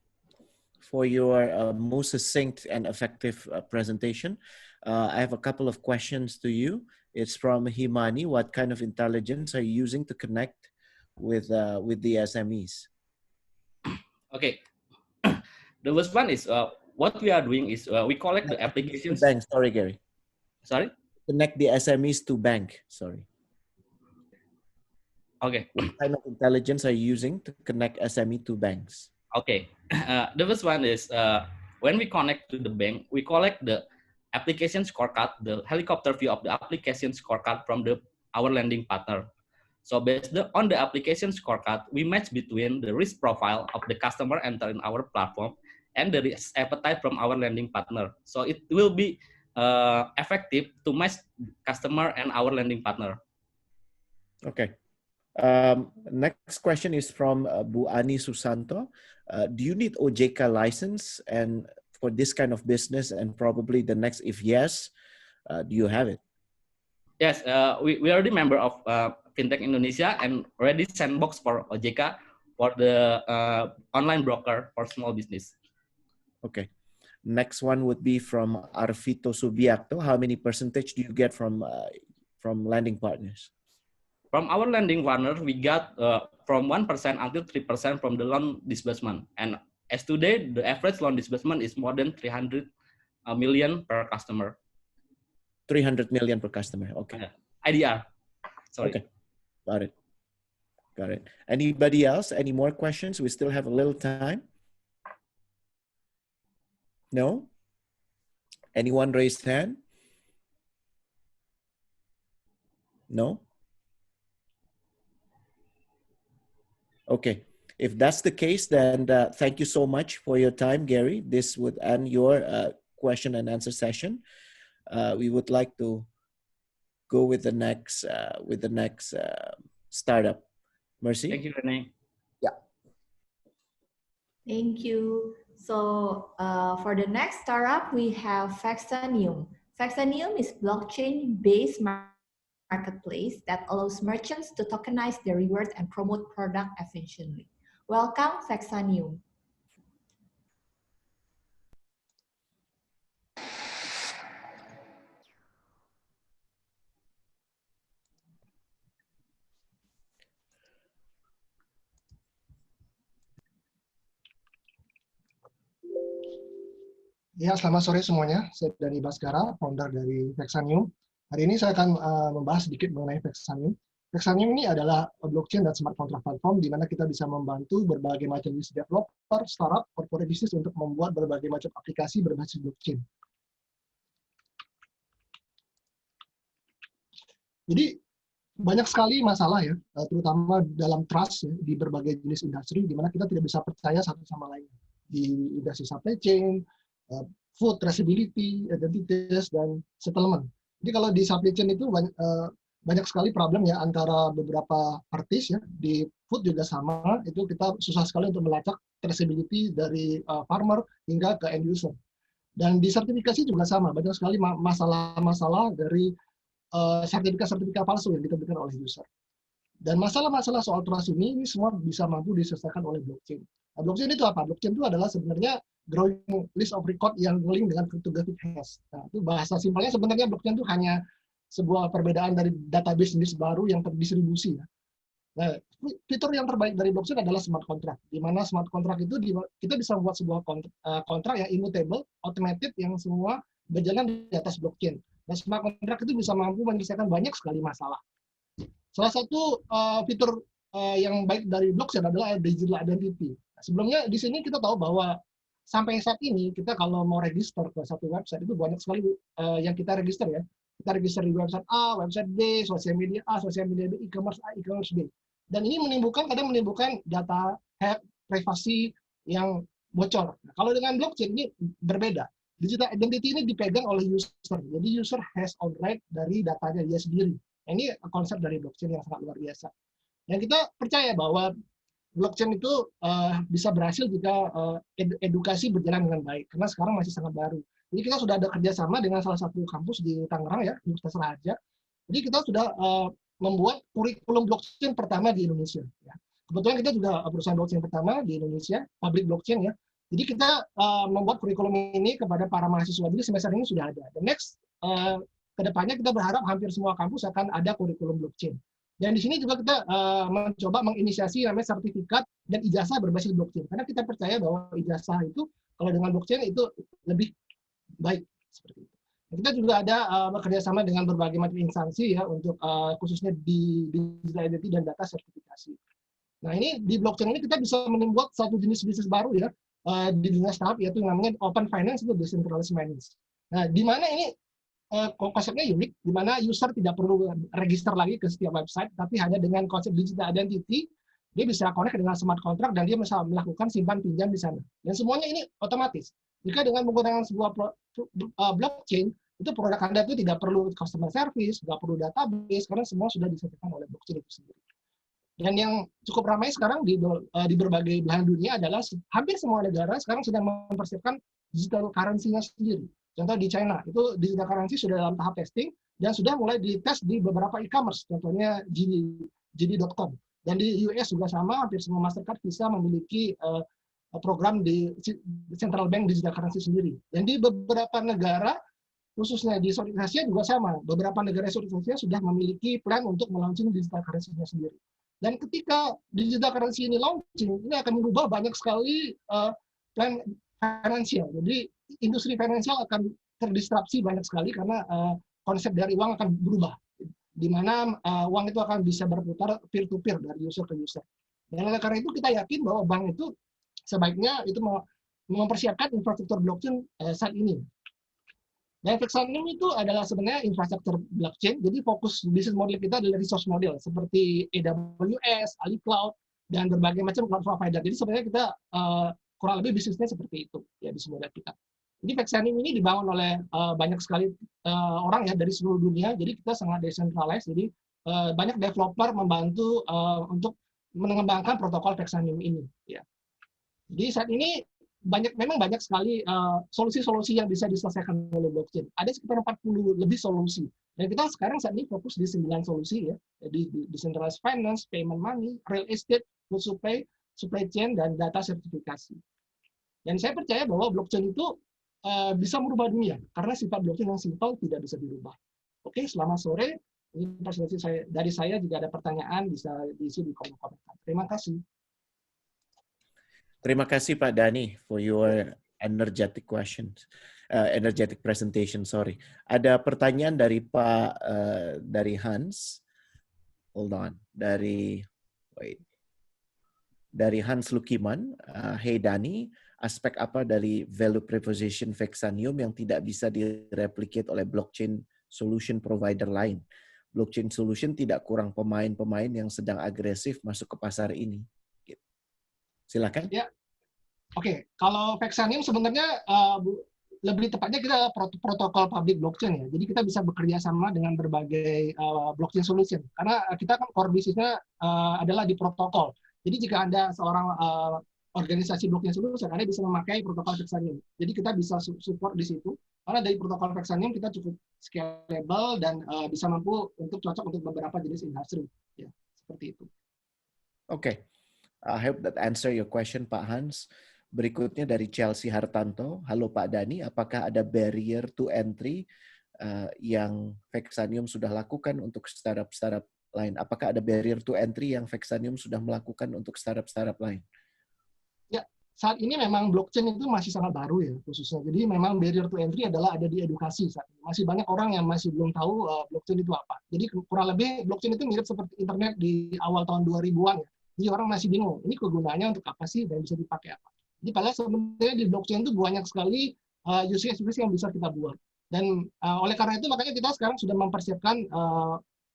for your most succinct and effective presentation. I have a couple of questions to you. It's from Himani. What kind of intelligence are you using to connect with the SMEs? Okay. The first one is what we are doing is we collect the applications. Bank, sorry, Gary. Sorry? Connect the SMEs to bank. Sorry. Okay. What kind of intelligence are you using to connect SME to banks? Okay. The first one is when we connect to the bank, we collect the application scorecard, the helicopter view of the application scorecard from our lending partner. So based on the application scorecard, we match between the risk profile of the customer entering our platform and the risk appetite from our lending partner. So it will be effective to match customer and our lending partner. Okay. Next question is from Bu Ani Susanto. Do you need OJK license and for this kind of business, and probably the next, if yes, do you have it? Yes, we already member of Fintech Indonesia and already sandbox for OJK for the online broker for small business. Okay. Next one would be from Arvito Subiakto. How many percentage do you get from lending partners? From our lending partner, we got from 1% until 3% from the loan disbursement. And as today, the average loan disbursement is more than 300 million per customer. 300 million per customer. Okay. IDR. Sorry. Okay. Got it. Got it. Anybody else? Any more questions? We still have a little time. No? Anyone raised hand? No? Okay. If that's the case, then thank you so much for your time, Gary. This would end your question and answer session. We would like to go with the next startup. Mercy. Thank you, Rene. Yeah. Thank you. So for the next startup, we have Faxanium. Faxanium is blockchain-based marketplace that allows merchants to tokenize their rewards and promote product efficiently. Welcome, Faxanium. Ya, selamat sore semuanya. Saya Dani Baskara, founder dari Faxanium. Hari ini saya akan membahas sedikit mengenai Faxanium. Faxanium ini adalah blockchain dan smart contract platform di mana kita bisa membantu berbagai macam jenis developer, startup, corporate business untuk membuat berbagai macam aplikasi berbasis blockchain. Jadi banyak sekali masalah ya, terutama dalam trust ya, di berbagai jenis industri di mana kita tidak bisa percaya satu sama lain. Di industri supply chain, food traceability, identities, dan settlement. Jadi kalau di supply chain itu banyak sekali problem ya antara beberapa parties ya. Di food juga sama, itu kita susah sekali untuk melacak traceability dari farmer hingga ke end user. Dan di sertifikasi juga sama, banyak sekali masalah-masalah dari sertifikat-sertifikat palsu yang diterbitkan oleh user. Dan masalah-masalah soal trust ini semua bisa mampu diselesaikan oleh blockchain. Nah, blockchain itu apa? Blockchain itu adalah sebenarnya growing list of record yang link dengan cryptographic hash. Nah, itu bahasa simpelnya sebenarnya blockchain itu hanya sebuah perbedaan dari database jenis baru yang terdistribusi. Ya. Nah, fitur yang terbaik dari blockchain adalah smart contract. Di mana smart contract itu kita bisa membuat sebuah kontrak yang immutable, automated, yang semua berjalan di atas blockchain. Dan smart contract itu bisa mampu menyelesaikan banyak sekali masalah. Salah satu fitur yang baik dari blockchain adalah digital identity. Nah, sebelumnya di sini kita tahu bahwa sampai saat ini kita kalau mau register ke satu website itu banyak sekali yang kita register ya. Kita register di website A, website B, sosial media A, sosial media B, e-commerce A, e-commerce B. Dan ini kadang menimbulkan data hack, privasi yang bocor. Nah, kalau dengan blockchain ini berbeda. Digital identity ini dipegang oleh user. Jadi user has own right dari datanya dia sendiri. Ini konsep dari blockchain yang sangat luar biasa. Yang kita percaya bahwa blockchain itu bisa berhasil jika edukasi berjalan dengan baik. Karena sekarang masih sangat baru. Jadi kita sudah ada kerjasama dengan salah satu kampus di Tangerang ya, Universitas Raja. Jadi kita sudah membuat kurikulum blockchain pertama di Indonesia. Ya. Kebetulan kita juga perusahaan blockchain pertama di Indonesia, public blockchain ya. Jadi kita membuat kurikulum ini kepada para mahasiswa. Jadi semester ini sudah ada. The next kedepannya kita berharap hampir semua kampus akan ada kurikulum blockchain. Dan di sini juga kita mencoba menginisiasi namanya sertifikat dan ijazah berbasis blockchain. Karena kita percaya bahwa ijazah itu kalau dengan blockchain itu lebih baik seperti itu. Kita juga ada bekerja sama dengan berbagai macam instansi ya untuk khususnya di digital identity dan data sertifikasi. Nah ini di blockchain ini kita bisa membuat satu jenis bisnis baru ya di dunia startup yaitu namanya open finance atau decentralized finance. Nah di mana ini konsepnya unik, di mana user tidak perlu register lagi ke setiap website, tapi hanya dengan konsep digital identity, dia bisa connect dengan smart contract dan dia bisa melakukan simpan pinjam di sana. Dan semuanya ini otomatis. Jika dengan menggunakan sebuah blockchain, itu produk Anda itu tidak perlu customer service, tidak perlu database, karena semua sudah diselesaikan oleh blockchain itu sendiri. Dan yang cukup ramai sekarang di berbagai belahan dunia adalah hampir semua negara sekarang sedang mempersiapkan digital currency-nya sendiri. Contoh di China, itu digital currency sudah dalam tahap testing dan sudah mulai dites di beberapa e-commerce, contohnya JD.com. Dan di US juga sama, hampir semua Mastercard bisa memiliki program di central bank digital currency sendiri. Dan di beberapa negara, khususnya di Southeast Asia juga sama. Beberapa negara Southeast Asia sudah memiliki plan untuk melaunching digital currency-nya sendiri. Dan ketika digital currency ini launching, ini akan mengubah banyak sekali plan finansial. Jadi industri finansial akan terdisrupsi banyak sekali karena konsep dari uang akan berubah, di mana uang itu akan bisa berputar peer-to-peer dari user ke user. Dan oleh karena itu kita yakin bahwa bank itu sebaiknya itu mempersiapkan infrastruktur blockchain saat ini. Dan Vexanium itu adalah sebenarnya infrastruktur blockchain, jadi fokus bisnis model kita adalah resource model seperti AWS, AliCloud, dan berbagai macam cloud provider. Jadi sebenarnya kita kurang lebih bisnisnya seperti itu ya di model kita. Jadi Vexanium ini dibangun oleh banyak sekali orang ya dari seluruh dunia. Jadi kita sangat decentralized. Jadi banyak developer membantu untuk mengembangkan protokol Vexanium ini. Ya. Jadi saat ini memang banyak sekali solusi-solusi yang bisa diselesaikan oleh blockchain. Ada sekitar 40 lebih solusi. Dan kita sekarang saat ini fokus di 9 solusi ya. Jadi decentralized finance, payment money, real estate, food supply, supply chain, dan data sertifikasi. Dan saya percaya bahwa blockchain itu bisa merubah dunia karena sifat blockchain yang simpel tidak bisa dirubah. Oke, selamat sore. Ini presentasi dari saya. Jika ada pertanyaan bisa diisi di kolom komentar. Terima kasih. Terima kasih Pak Dhani for your energetic questions, energetic presentation. Sorry. Ada pertanyaan dari dari Hans. Hold on. Dari Hans Lukiman. Hey Dhani, aspek apa dari value proposition Vexanium yang tidak bisa direplicate oleh blockchain solution provider lain? Blockchain solution tidak kurang pemain-pemain yang sedang agresif masuk ke pasar ini. Silakan. Ya, oke. Kalau Vexanium sebenarnya lebih tepatnya kita protokol public blockchain ya. Jadi kita bisa bekerja sama dengan berbagai blockchain solution. Karena kita kan core bisnisnya adalah di protokol. Jadi jika Anda seorang organisasi blockchain solution, Anda bisa memakai protokol Vexanium. Jadi kita bisa support di situ. Karena dari protokol Vexanium kita cukup scalable dan bisa mampu untuk cocok untuk beberapa jenis industri. Ya, Seperti itu. Okay, I hope that answer your question, Pak Hans. Berikutnya dari Chelsea Hartanto. Halo Pak Dani, apakah ada barrier to entry yang Vexanium sudah lakukan untuk startup-startup lain? Apakah ada barrier to entry yang Vexanium sudah melakukan untuk startup-startup lain? Ya, saat ini memang blockchain itu masih sangat baru ya khususnya. Jadi memang barrier to entry adalah ada di edukasi saat ini. Masih banyak orang yang masih belum tahu blockchain itu apa. Jadi kurang lebih blockchain itu mirip seperti internet di awal tahun 2000-an ya. Jadi orang masih bingung, ini kegunaannya untuk apa sih dan bisa dipakai apa. Jadi padahal sebenarnya di blockchain itu banyak sekali use case yang bisa kita buat. Dan oleh karena itu makanya kita sekarang sudah mempersiapkan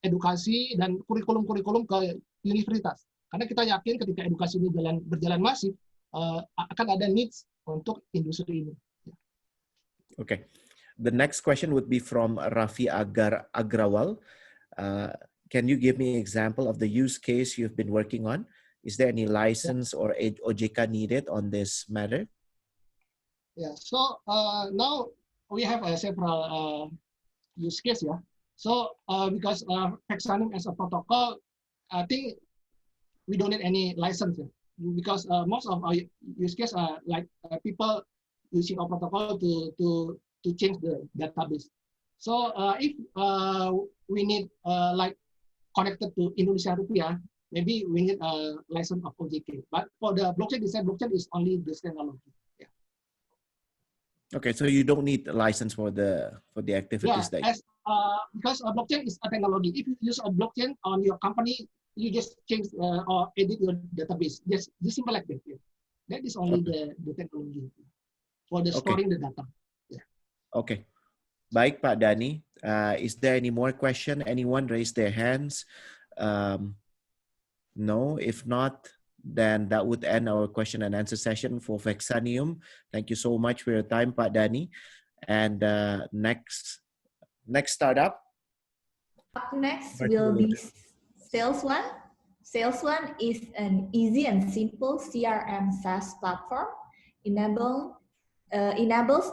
edukasi dan kurikulum-kurikulum ke universitas. Karena kita yakin ketika edukasi ini berjalan masif, akan ada needs untuk industri ini. Okay. The next question would be from Raffi Agrawal. Can you give me an example of the use case you've been working on? Is there any license or OJK needed on this matter? Yeah, so now we have several use case. Yeah, so because Vexanium as a protocol, I think we don't need any license. Yeah? Because most of our use case are like people using our protocol to change the database. So if we need like connected to Indonesia Rupiah, maybe we need a license of OJK. But for the blockchain design, blockchain is only the technology. Yeah. Okay, so you don't need a license for the activities that. Because a blockchain is a technology. If you use a blockchain on your company, you just change or edit your database. Just simple like that. Yeah. That is only the technology for the storing the data. Yeah. Okay. Baik Pak Dani, is there any more question? Anyone raise their hands? No, if not, then that would end our question and answer session for Vexanium. Thank you so much for your time, Pak Dani. And next startup. Up next will be SalesOne. SalesOne is an easy and simple CRM SaaS platform enables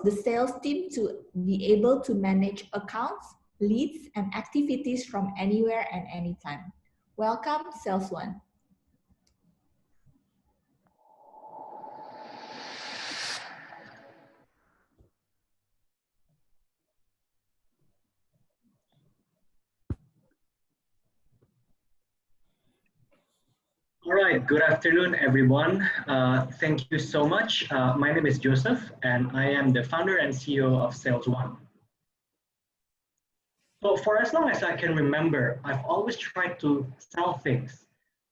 the sales team to be able to manage accounts, leads, and activities from anywhere and anytime. Welcome, SalesOne. All right, good afternoon, everyone. Thank you so much. My name is Joseph, and I am the founder and CEO of SalesOne. So for as long as I can remember, I've always tried to sell things.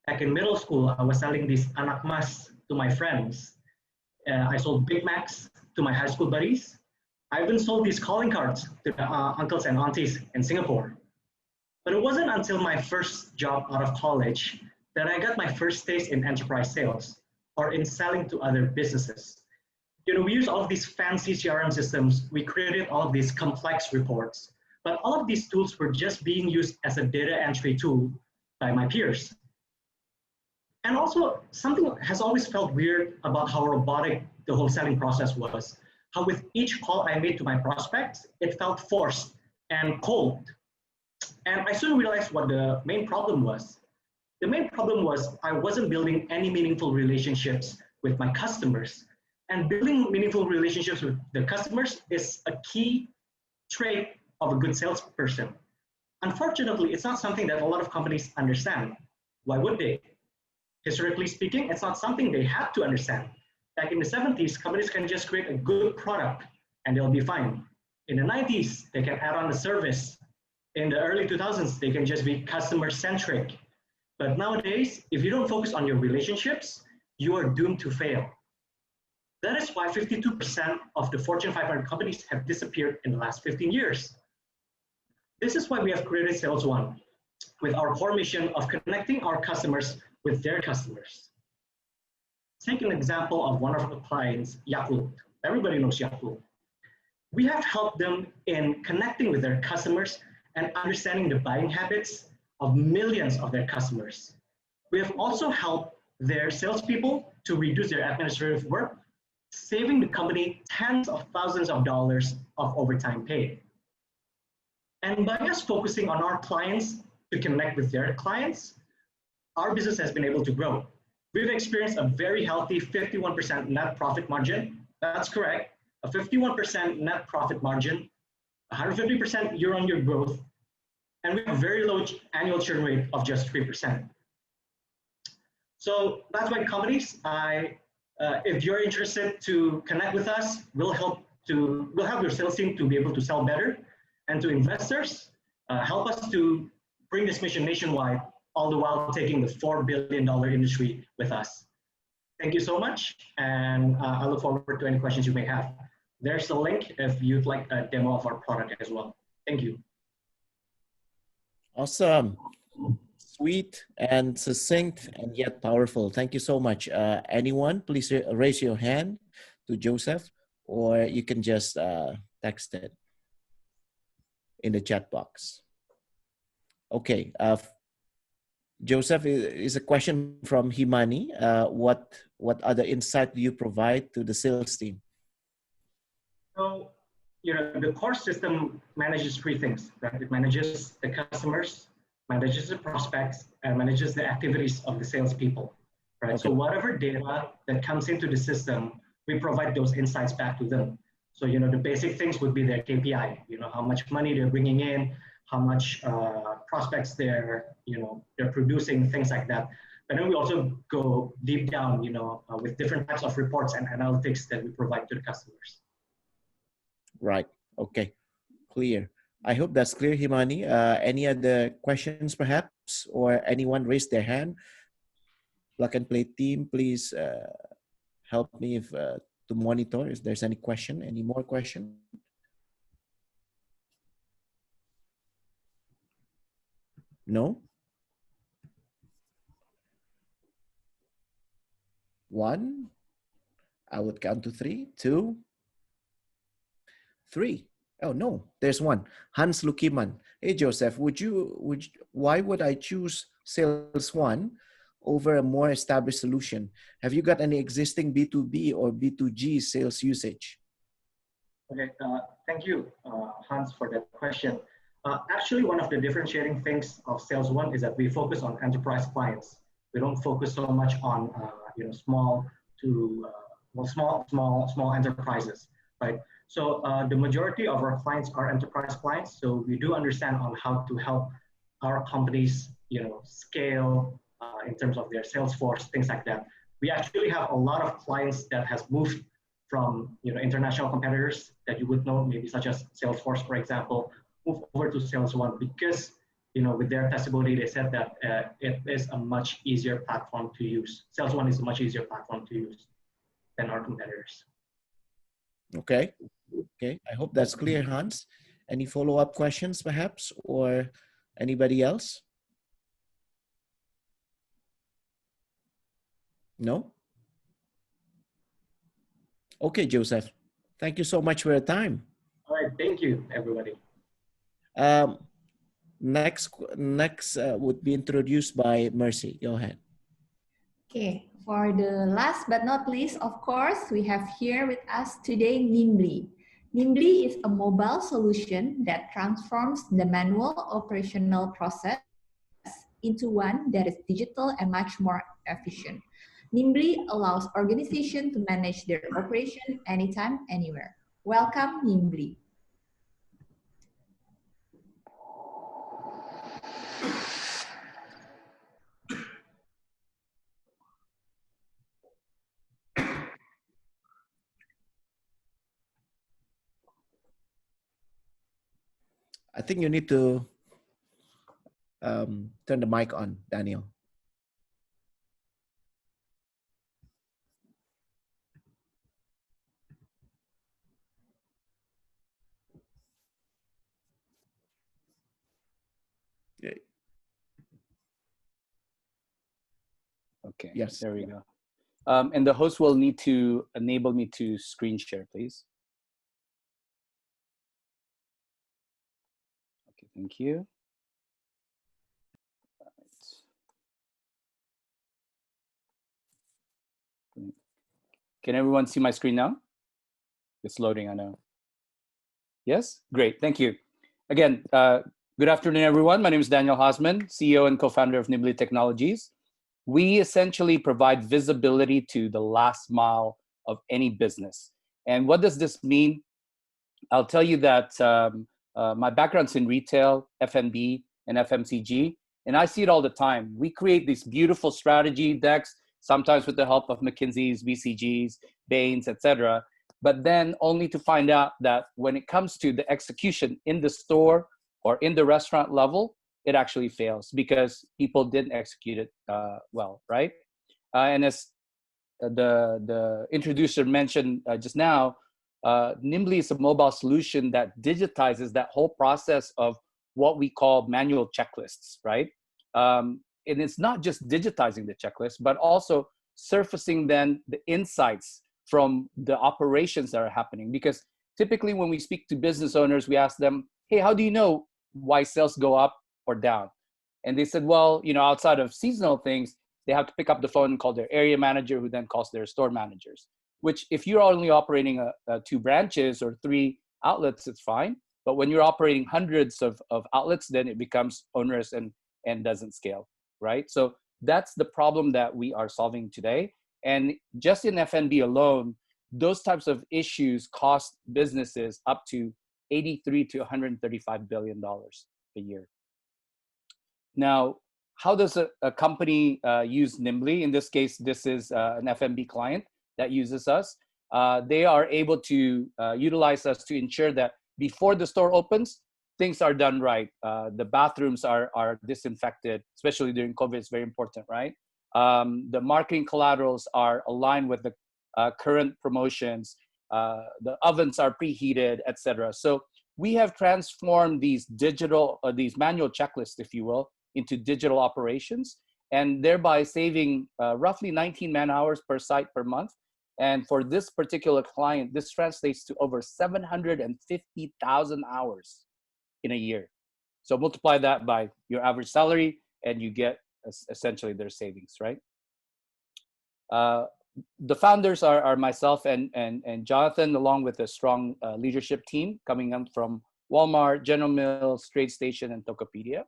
Back in middle school, I was selling these anak mas to my friends. I sold Big Macs to my high school buddies. I even sold these calling cards to the uncles and aunties in Singapore. But it wasn't until my first job out of college that I got my first taste in enterprise sales or in selling to other businesses. You know, we use all of these fancy CRM systems. We created all of these complex reports, but all of these tools were just being used as a data entry tool by my peers. And also, something has always felt weird about how robotic the whole selling process was. How with each call I made to my prospects, it felt forced and cold. And I soon realized what the main problem was. The main problem was I wasn't building any meaningful relationships with my customers. And building meaningful relationships with the customers is a key trait of a good salesperson. Unfortunately, it's not something that a lot of companies understand. Why would they? Historically speaking, it's not something they have to understand. Back in the 70s, companies can just create a good product and they'll be fine. In the 90s, they can add on a service. In the early 2000s, they can just be customer-centric. But nowadays, if you don't focus on your relationships, you are doomed to fail. That is why 52% of the Fortune 500 companies have disappeared in the last 15 years. This is why we have created SalesOne, with our core mission of connecting our customers with their customers. Take an example of one of our clients, Yakult. Everybody knows Yakult. We have helped them in connecting with their customers and understanding the buying habits of millions of their customers. We have also helped their salespeople to reduce their administrative work, saving the company tens of thousands of dollars of overtime pay. And by us focusing on our clients to connect with their clients, our business has been able to grow. We've experienced a very healthy 51% net profit margin. That's correct. A 51% net profit margin, 150% year-on-year growth, and we have a very low annual churn rate of just 3%. So that's why companies, if you're interested to connect with us, we'll help your sales team to be able to sell better, and to investors, help us to bring this mission nationwide, all the while taking the $4 billion industry with us. Thank you so much, and I look forward to any questions you may have. There's a link if you'd like a demo of our product as well. Thank you. Awesome. Sweet and succinct and yet powerful. Thank you so much. Anyone, please raise your hand to Joseph, or you can just text it in the chat box. Okay. Joseph, is a question from Himani. What other insight do you provide to the sales team? So, the core system manages three things, right? It manages the customers, manages the prospects, and manages the activities of the salespeople, right? Okay. So whatever data that comes into the system, we provide those insights back to them. So, the basic things would be their KPI, how much money they're bringing in, how much prospects they're producing, things like that. But then we also go deep down, with different types of reports and analytics that we provide to the customers. Right. Okay. Clear. I hope that's clear, Himani. Any other questions, perhaps, or anyone raise their hand? Plug and Play team, please help me to monitor if there's any question. Any more question? No? 1. I would count to 3, 2, 3. Oh no, there's one. Hans Lukiman. Hey Joseph, why would I choose Sales One over a more established solution? Have you got any existing B2B or B2G sales usage? Okay, thank you, Hans, for that question. Actually, one of the differentiating things of Sales One is that we focus on enterprise clients. We don't focus so much on small enterprises, right? So the majority of our clients are enterprise clients. So we do understand on how to help our companies, scale in terms of their sales force, things like that. We actually have a lot of clients that has moved from international competitors that you would know, maybe such as Salesforce, for example, move over to Sales One because with their testimony they said that it is a much easier platform to use. Sales One is a much easier platform to use than our competitors. Okay. Okay. I hope that's clear, Hans. Any follow-up questions, perhaps, or anybody else? No? Okay, Joseph. Thank you so much for your time. All right. Thank you, everybody. Next would be introduced by Mercy. Go ahead. Okay. For the last but not least, of course, we have here with us today Nimbly. Nimbly is a mobile solution that transforms the manual operational process into one that is digital and much more efficient. Nimbly allows organizations to manage their operation anytime, anywhere. Welcome, Nimbly. I think you need to turn the mic on, Daniel. Okay. Yes. There we go. And the host will need to enable me to screen share, please. Okay, thank you. Right. Can everyone see my screen now? It's loading, I know. Yes? Great, thank you. Again, good afternoon, everyone. My name is Daniel Hosman, CEO and co-founder of Nimbly Technologies. We essentially provide visibility to the last mile of any business. And what does this mean? I'll tell you that my background's in retail, F&B, and FMCG, and I see it all the time. We create these beautiful strategy decks, sometimes with the help of McKinsey's, BCG's, Bain's, etc., but then only to find out that when it comes to the execution in the store or in the restaurant level, it actually fails because people didn't execute it well, right? And as the introducer mentioned just now, Nimbly is a mobile solution that digitizes that whole process of what we call manual checklists, right? And it's not just digitizing the checklist, but also surfacing then the insights from the operations that are happening. Because typically when we speak to business owners, we ask them, hey, how do you know why sales go up or down? And they said, well, you know, outside of seasonal things, they have to pick up the phone and call their area manager, who then calls their store managers. Which if you're only operating 2 branches or 3 outlets, it's fine. But when you're operating hundreds of outlets, then it becomes onerous and doesn't scale, right? So that's the problem that we are solving today. And just in F&B alone, those types of issues cost businesses up to $83 to $135 billion a year. Now, how does a company use Nimbly? In this case, this is an F&B client that uses us. They are able to utilize us to ensure that before the store opens, things are done right. The bathrooms are disinfected, especially during COVID, it's very important, right? The marketing collaterals are aligned with the current promotions. The ovens are preheated, etc. So we have transformed these these manual checklists, if you will, into digital operations, and thereby saving roughly 19 man hours per site per month. And for this particular client, this translates to over 750,000 hours in a year. So multiply that by your average salary and you get essentially their savings, right? The founders are myself and Jonathan, along with a strong leadership team coming up from Walmart, General Mills, Trade Station, and Tokopedia.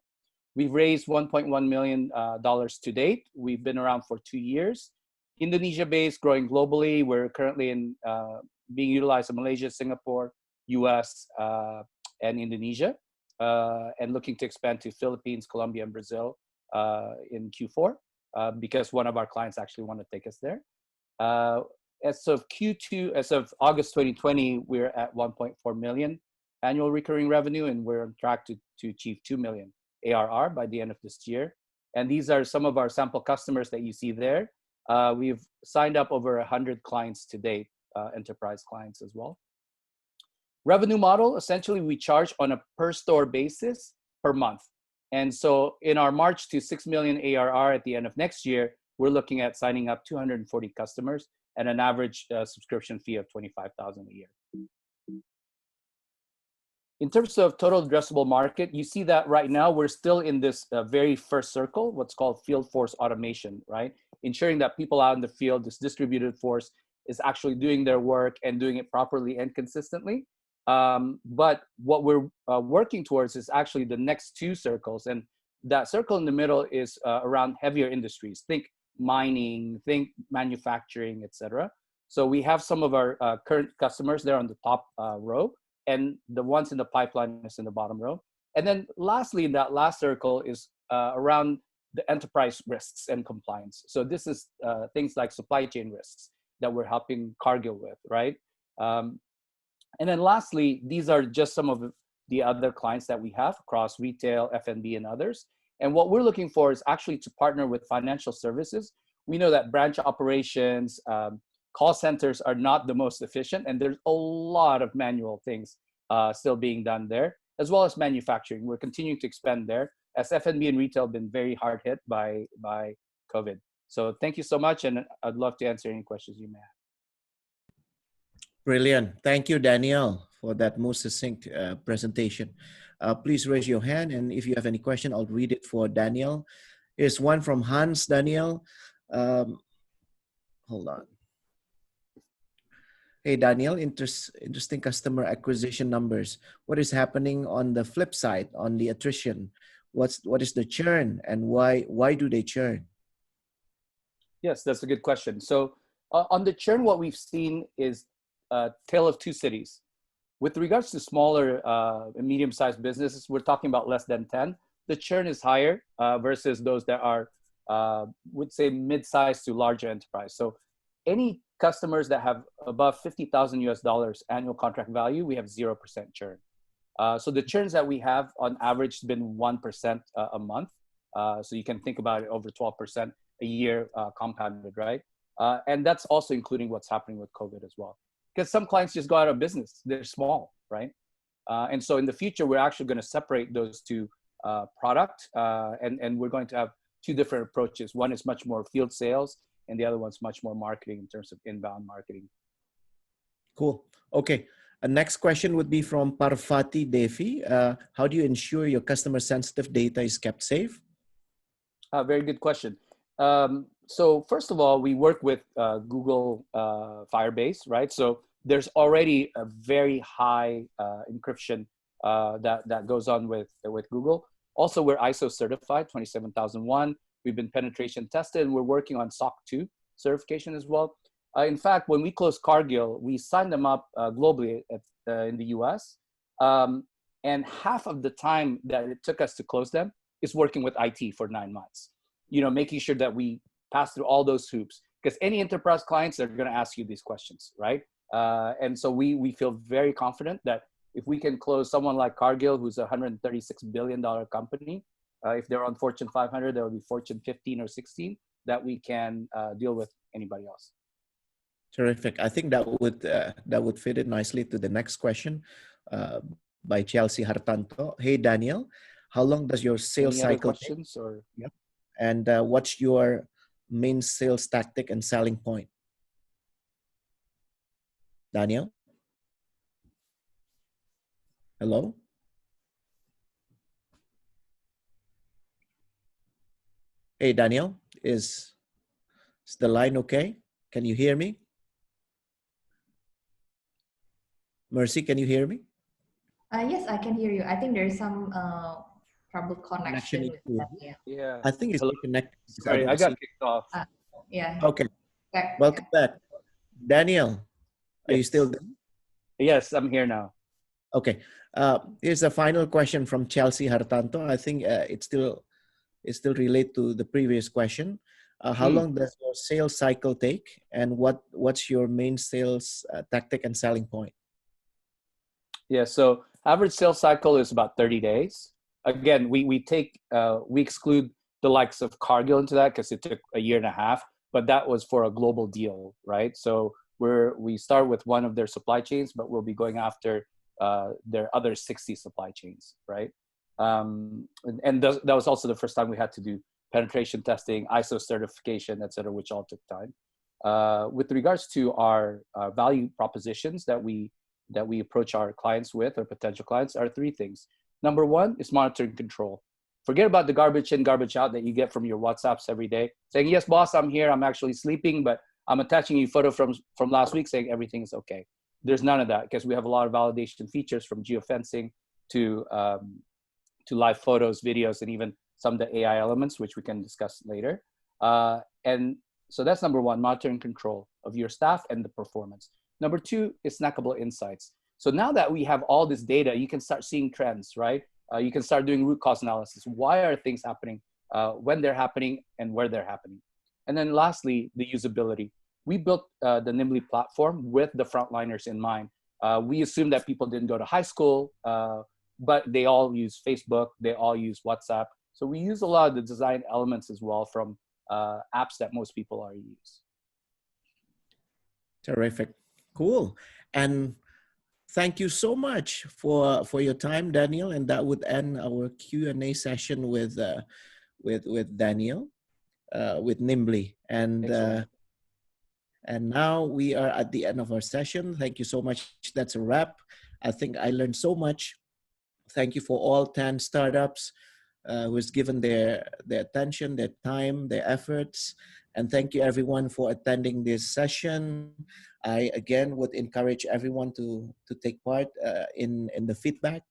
We've raised $1.1 million to date. We've been around for 2 years. Indonesia-based, growing globally. We're currently being utilized in Malaysia, Singapore, US, and Indonesia, and looking to expand to Philippines, Colombia, and Brazil in Q4 because one of our clients actually want to take us there. As of August 2020, we're at 1.4 million annual recurring revenue, and we're on track to achieve 2 million ARR by the end of this year. And these are some of our sample customers that you see there. We've signed up over 100 clients to date, enterprise clients as well. Revenue model, essentially we charge on a per store basis per month. And so in our march to 6 million ARR at the end of next year, we're looking at signing up 240 customers at an average subscription fee of $25,000 a year. In terms of total addressable market, you see that right now we're still in this very first circle, what's called field force automation, right? Ensuring that people out in the field, this distributed force, is actually doing their work and doing it properly and consistently. But what we're working towards is actually the next 2 circles. And that circle in the middle is around heavier industries. Think mining, think manufacturing, etc. So we have some of our current customers there on the top row, and the ones in the pipeline is in the bottom row. And then lastly, in that last circle is around the enterprise risks and compliance. So this is things like supply chain risks that we're helping Cargill with, right? And then lastly, these are just some of the other clients that we have across retail, F&B, and others. And what we're looking for is actually to partner with financial services. We know that branch operations, call centers are not the most efficient, and there's a lot of manual things still being done there, as well as manufacturing. We're continuing to expand there, as F&B and retail have been very hard hit by COVID. So thank you so much, and I'd love to answer any questions you may have. Brilliant. Thank you, Daniel, for that most succinct presentation. Please raise your hand, and if you have any question, I'll read it for Daniel. Here's one from Hans. Daniel. Hold on. Hey, Daniel, interesting customer acquisition numbers. What is happening on the flip side, on the attrition? What is the churn, and why do they churn? Yes, that's a good question. So on the churn, what we've seen is a tale of two cities. With regards to smaller and medium-sized businesses, we're talking about less than 10. The churn is higher versus those that are, would say, mid-sized to larger enterprise. So any customers that have above 50,000 US dollars annual contract value, we have 0% churn. So the churns that we have on average has been 1% a month. So you can think about it over 12% a year compounded, right? And that's also including what's happening with COVID as well. Because some clients just go out of business. They're small, right? And so in the future, we're actually going to separate those two product and we're going to have two different approaches. One is much more field sales and the other one's much more marketing in terms of inbound marketing. Cool. Okay. Next question would be from Parvati Devi. How do you ensure your customer sensitive data is kept safe? Very good question. So first of all, we work with Google Firebase, right? So there's already a very high encryption that goes on with Google. Also, we're ISO certified 27001. We've been penetration tested, and we're working on SOC 2 certification as well. In fact, when we closed Cargill, we signed them up globally in the US. And half of the time that it took us to close them is working with IT for 9 months. You know, making sure that we pass through all those hoops. Because any enterprise clients are going to ask you these questions, right? And so we feel very confident that if we can close someone like Cargill, who's a $136 billion company, if they're on Fortune 500, there will be Fortune 15 or 16, that we can deal with anybody else. Terrific. I think that would fit in nicely to the next question by Chelsea Hartanto. Hey, Daniel, how long does your sales Any other cycle questions take? or? Yep. And what's your main sales tactic and selling point? Daniel? Hello? Hey, Daniel, is the line okay? Can you hear me? Mercy, can you hear me? Yes, I can hear you. I think there's some trouble connection with issue. that. Yeah. Yeah. I think it's Hello? connected. Sorry, I got kicked off. Yeah. Okay. Back. Welcome back. Daniel, are you still there? Yes, I'm here now. Okay. Here's a final question from Chelsea Hartanto. I think it still relate to the previous question. How long does your sales cycle take, and what's your main sales tactic and selling point? Yeah, so average sales cycle is about 30 days. Again, we exclude the likes of Cargill into that because it took a year and a half, but that was for a global deal, right? So we start with one of their supply chains, but we'll be going after their other 60 supply chains, right? And that was also the first time we had to do penetration testing, ISO certification, et cetera, which all took time. With regards to our value propositions that we approach our clients with, or potential clients, are three things. Number one is monitoring control. Forget about the garbage in, garbage out that you get from your WhatsApps every day, saying, yes, boss, I'm here, I'm actually sleeping, but I'm attaching you a photo from last week saying everything is okay. There's none of that because we have a lot of validation features from geofencing to live photos, videos, and even some of the AI elements, which we can discuss later. And so that's number one, monitoring control of your staff and the performance. Number two is snackable insights. So now that we have all this data, you can start seeing trends, right? You can start doing root cause analysis. Why are things happening, when they're happening, and where they're happening? And then lastly, the usability. We built the Nimbly platform with the frontliners in mind. We assumed that people didn't go to high school, but they all use Facebook, they all use WhatsApp. So we use a lot of the design elements as well from apps that most people are use. Terrific. Cool. And thank you so much for your time, Daniel. And that would end our Q&A session with Daniel, with Nimbly. And now we are at the end of our session. Thank you so much. That's a wrap. I think I learned so much. Thank you for all 10 startups who has given their attention, their time, their efforts. And thank you everyone for attending this session. I again would encourage everyone to take part in the feedback.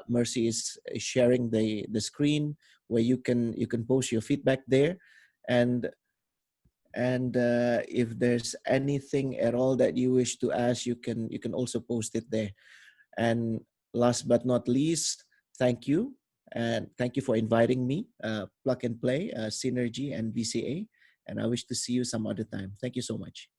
Mercy is sharing the screen where you can post your feedback there. And And if there's anything at all that you wish to ask, you can also post it there. And last but not least, thank you. And thank you for inviting me, Plug and Play, Synergy, and BCA. And I wish to see you some other time. Thank you so much.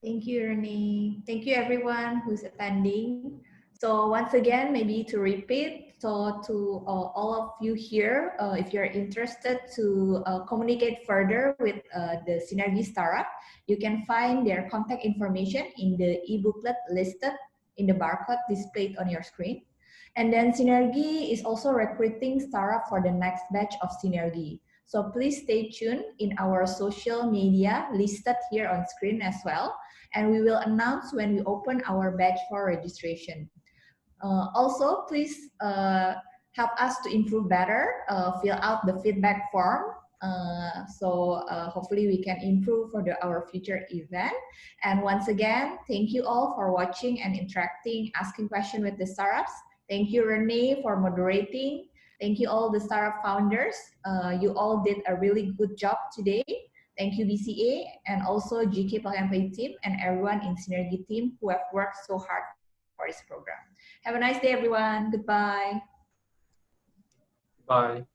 Thank you, Rene. Thank you, everyone who's attending. So once again, maybe to repeat, so to all of you here, if you're interested to communicate further with the SYNRGY startup, you can find their contact information in the e-booklet listed in the barcode displayed on your screen. And then SYNRGY is also recruiting startup for the next batch of SYNRGY. So please stay tuned in our social media listed here on screen as well. And we will announce when we open our batch for registration. Also, please help us to improve better, fill out the feedback form. So hopefully we can improve for our future event. And once again, thank you all for watching and interacting, asking questions with the startups. Thank you, Rene, for moderating. Thank you all the startup founders. You all did a really good job today. Thank you, BCA, and also GK Plug and Play team and everyone in SYNRGY team who have worked so hard for this program. Have a nice day, everyone. Goodbye. Bye.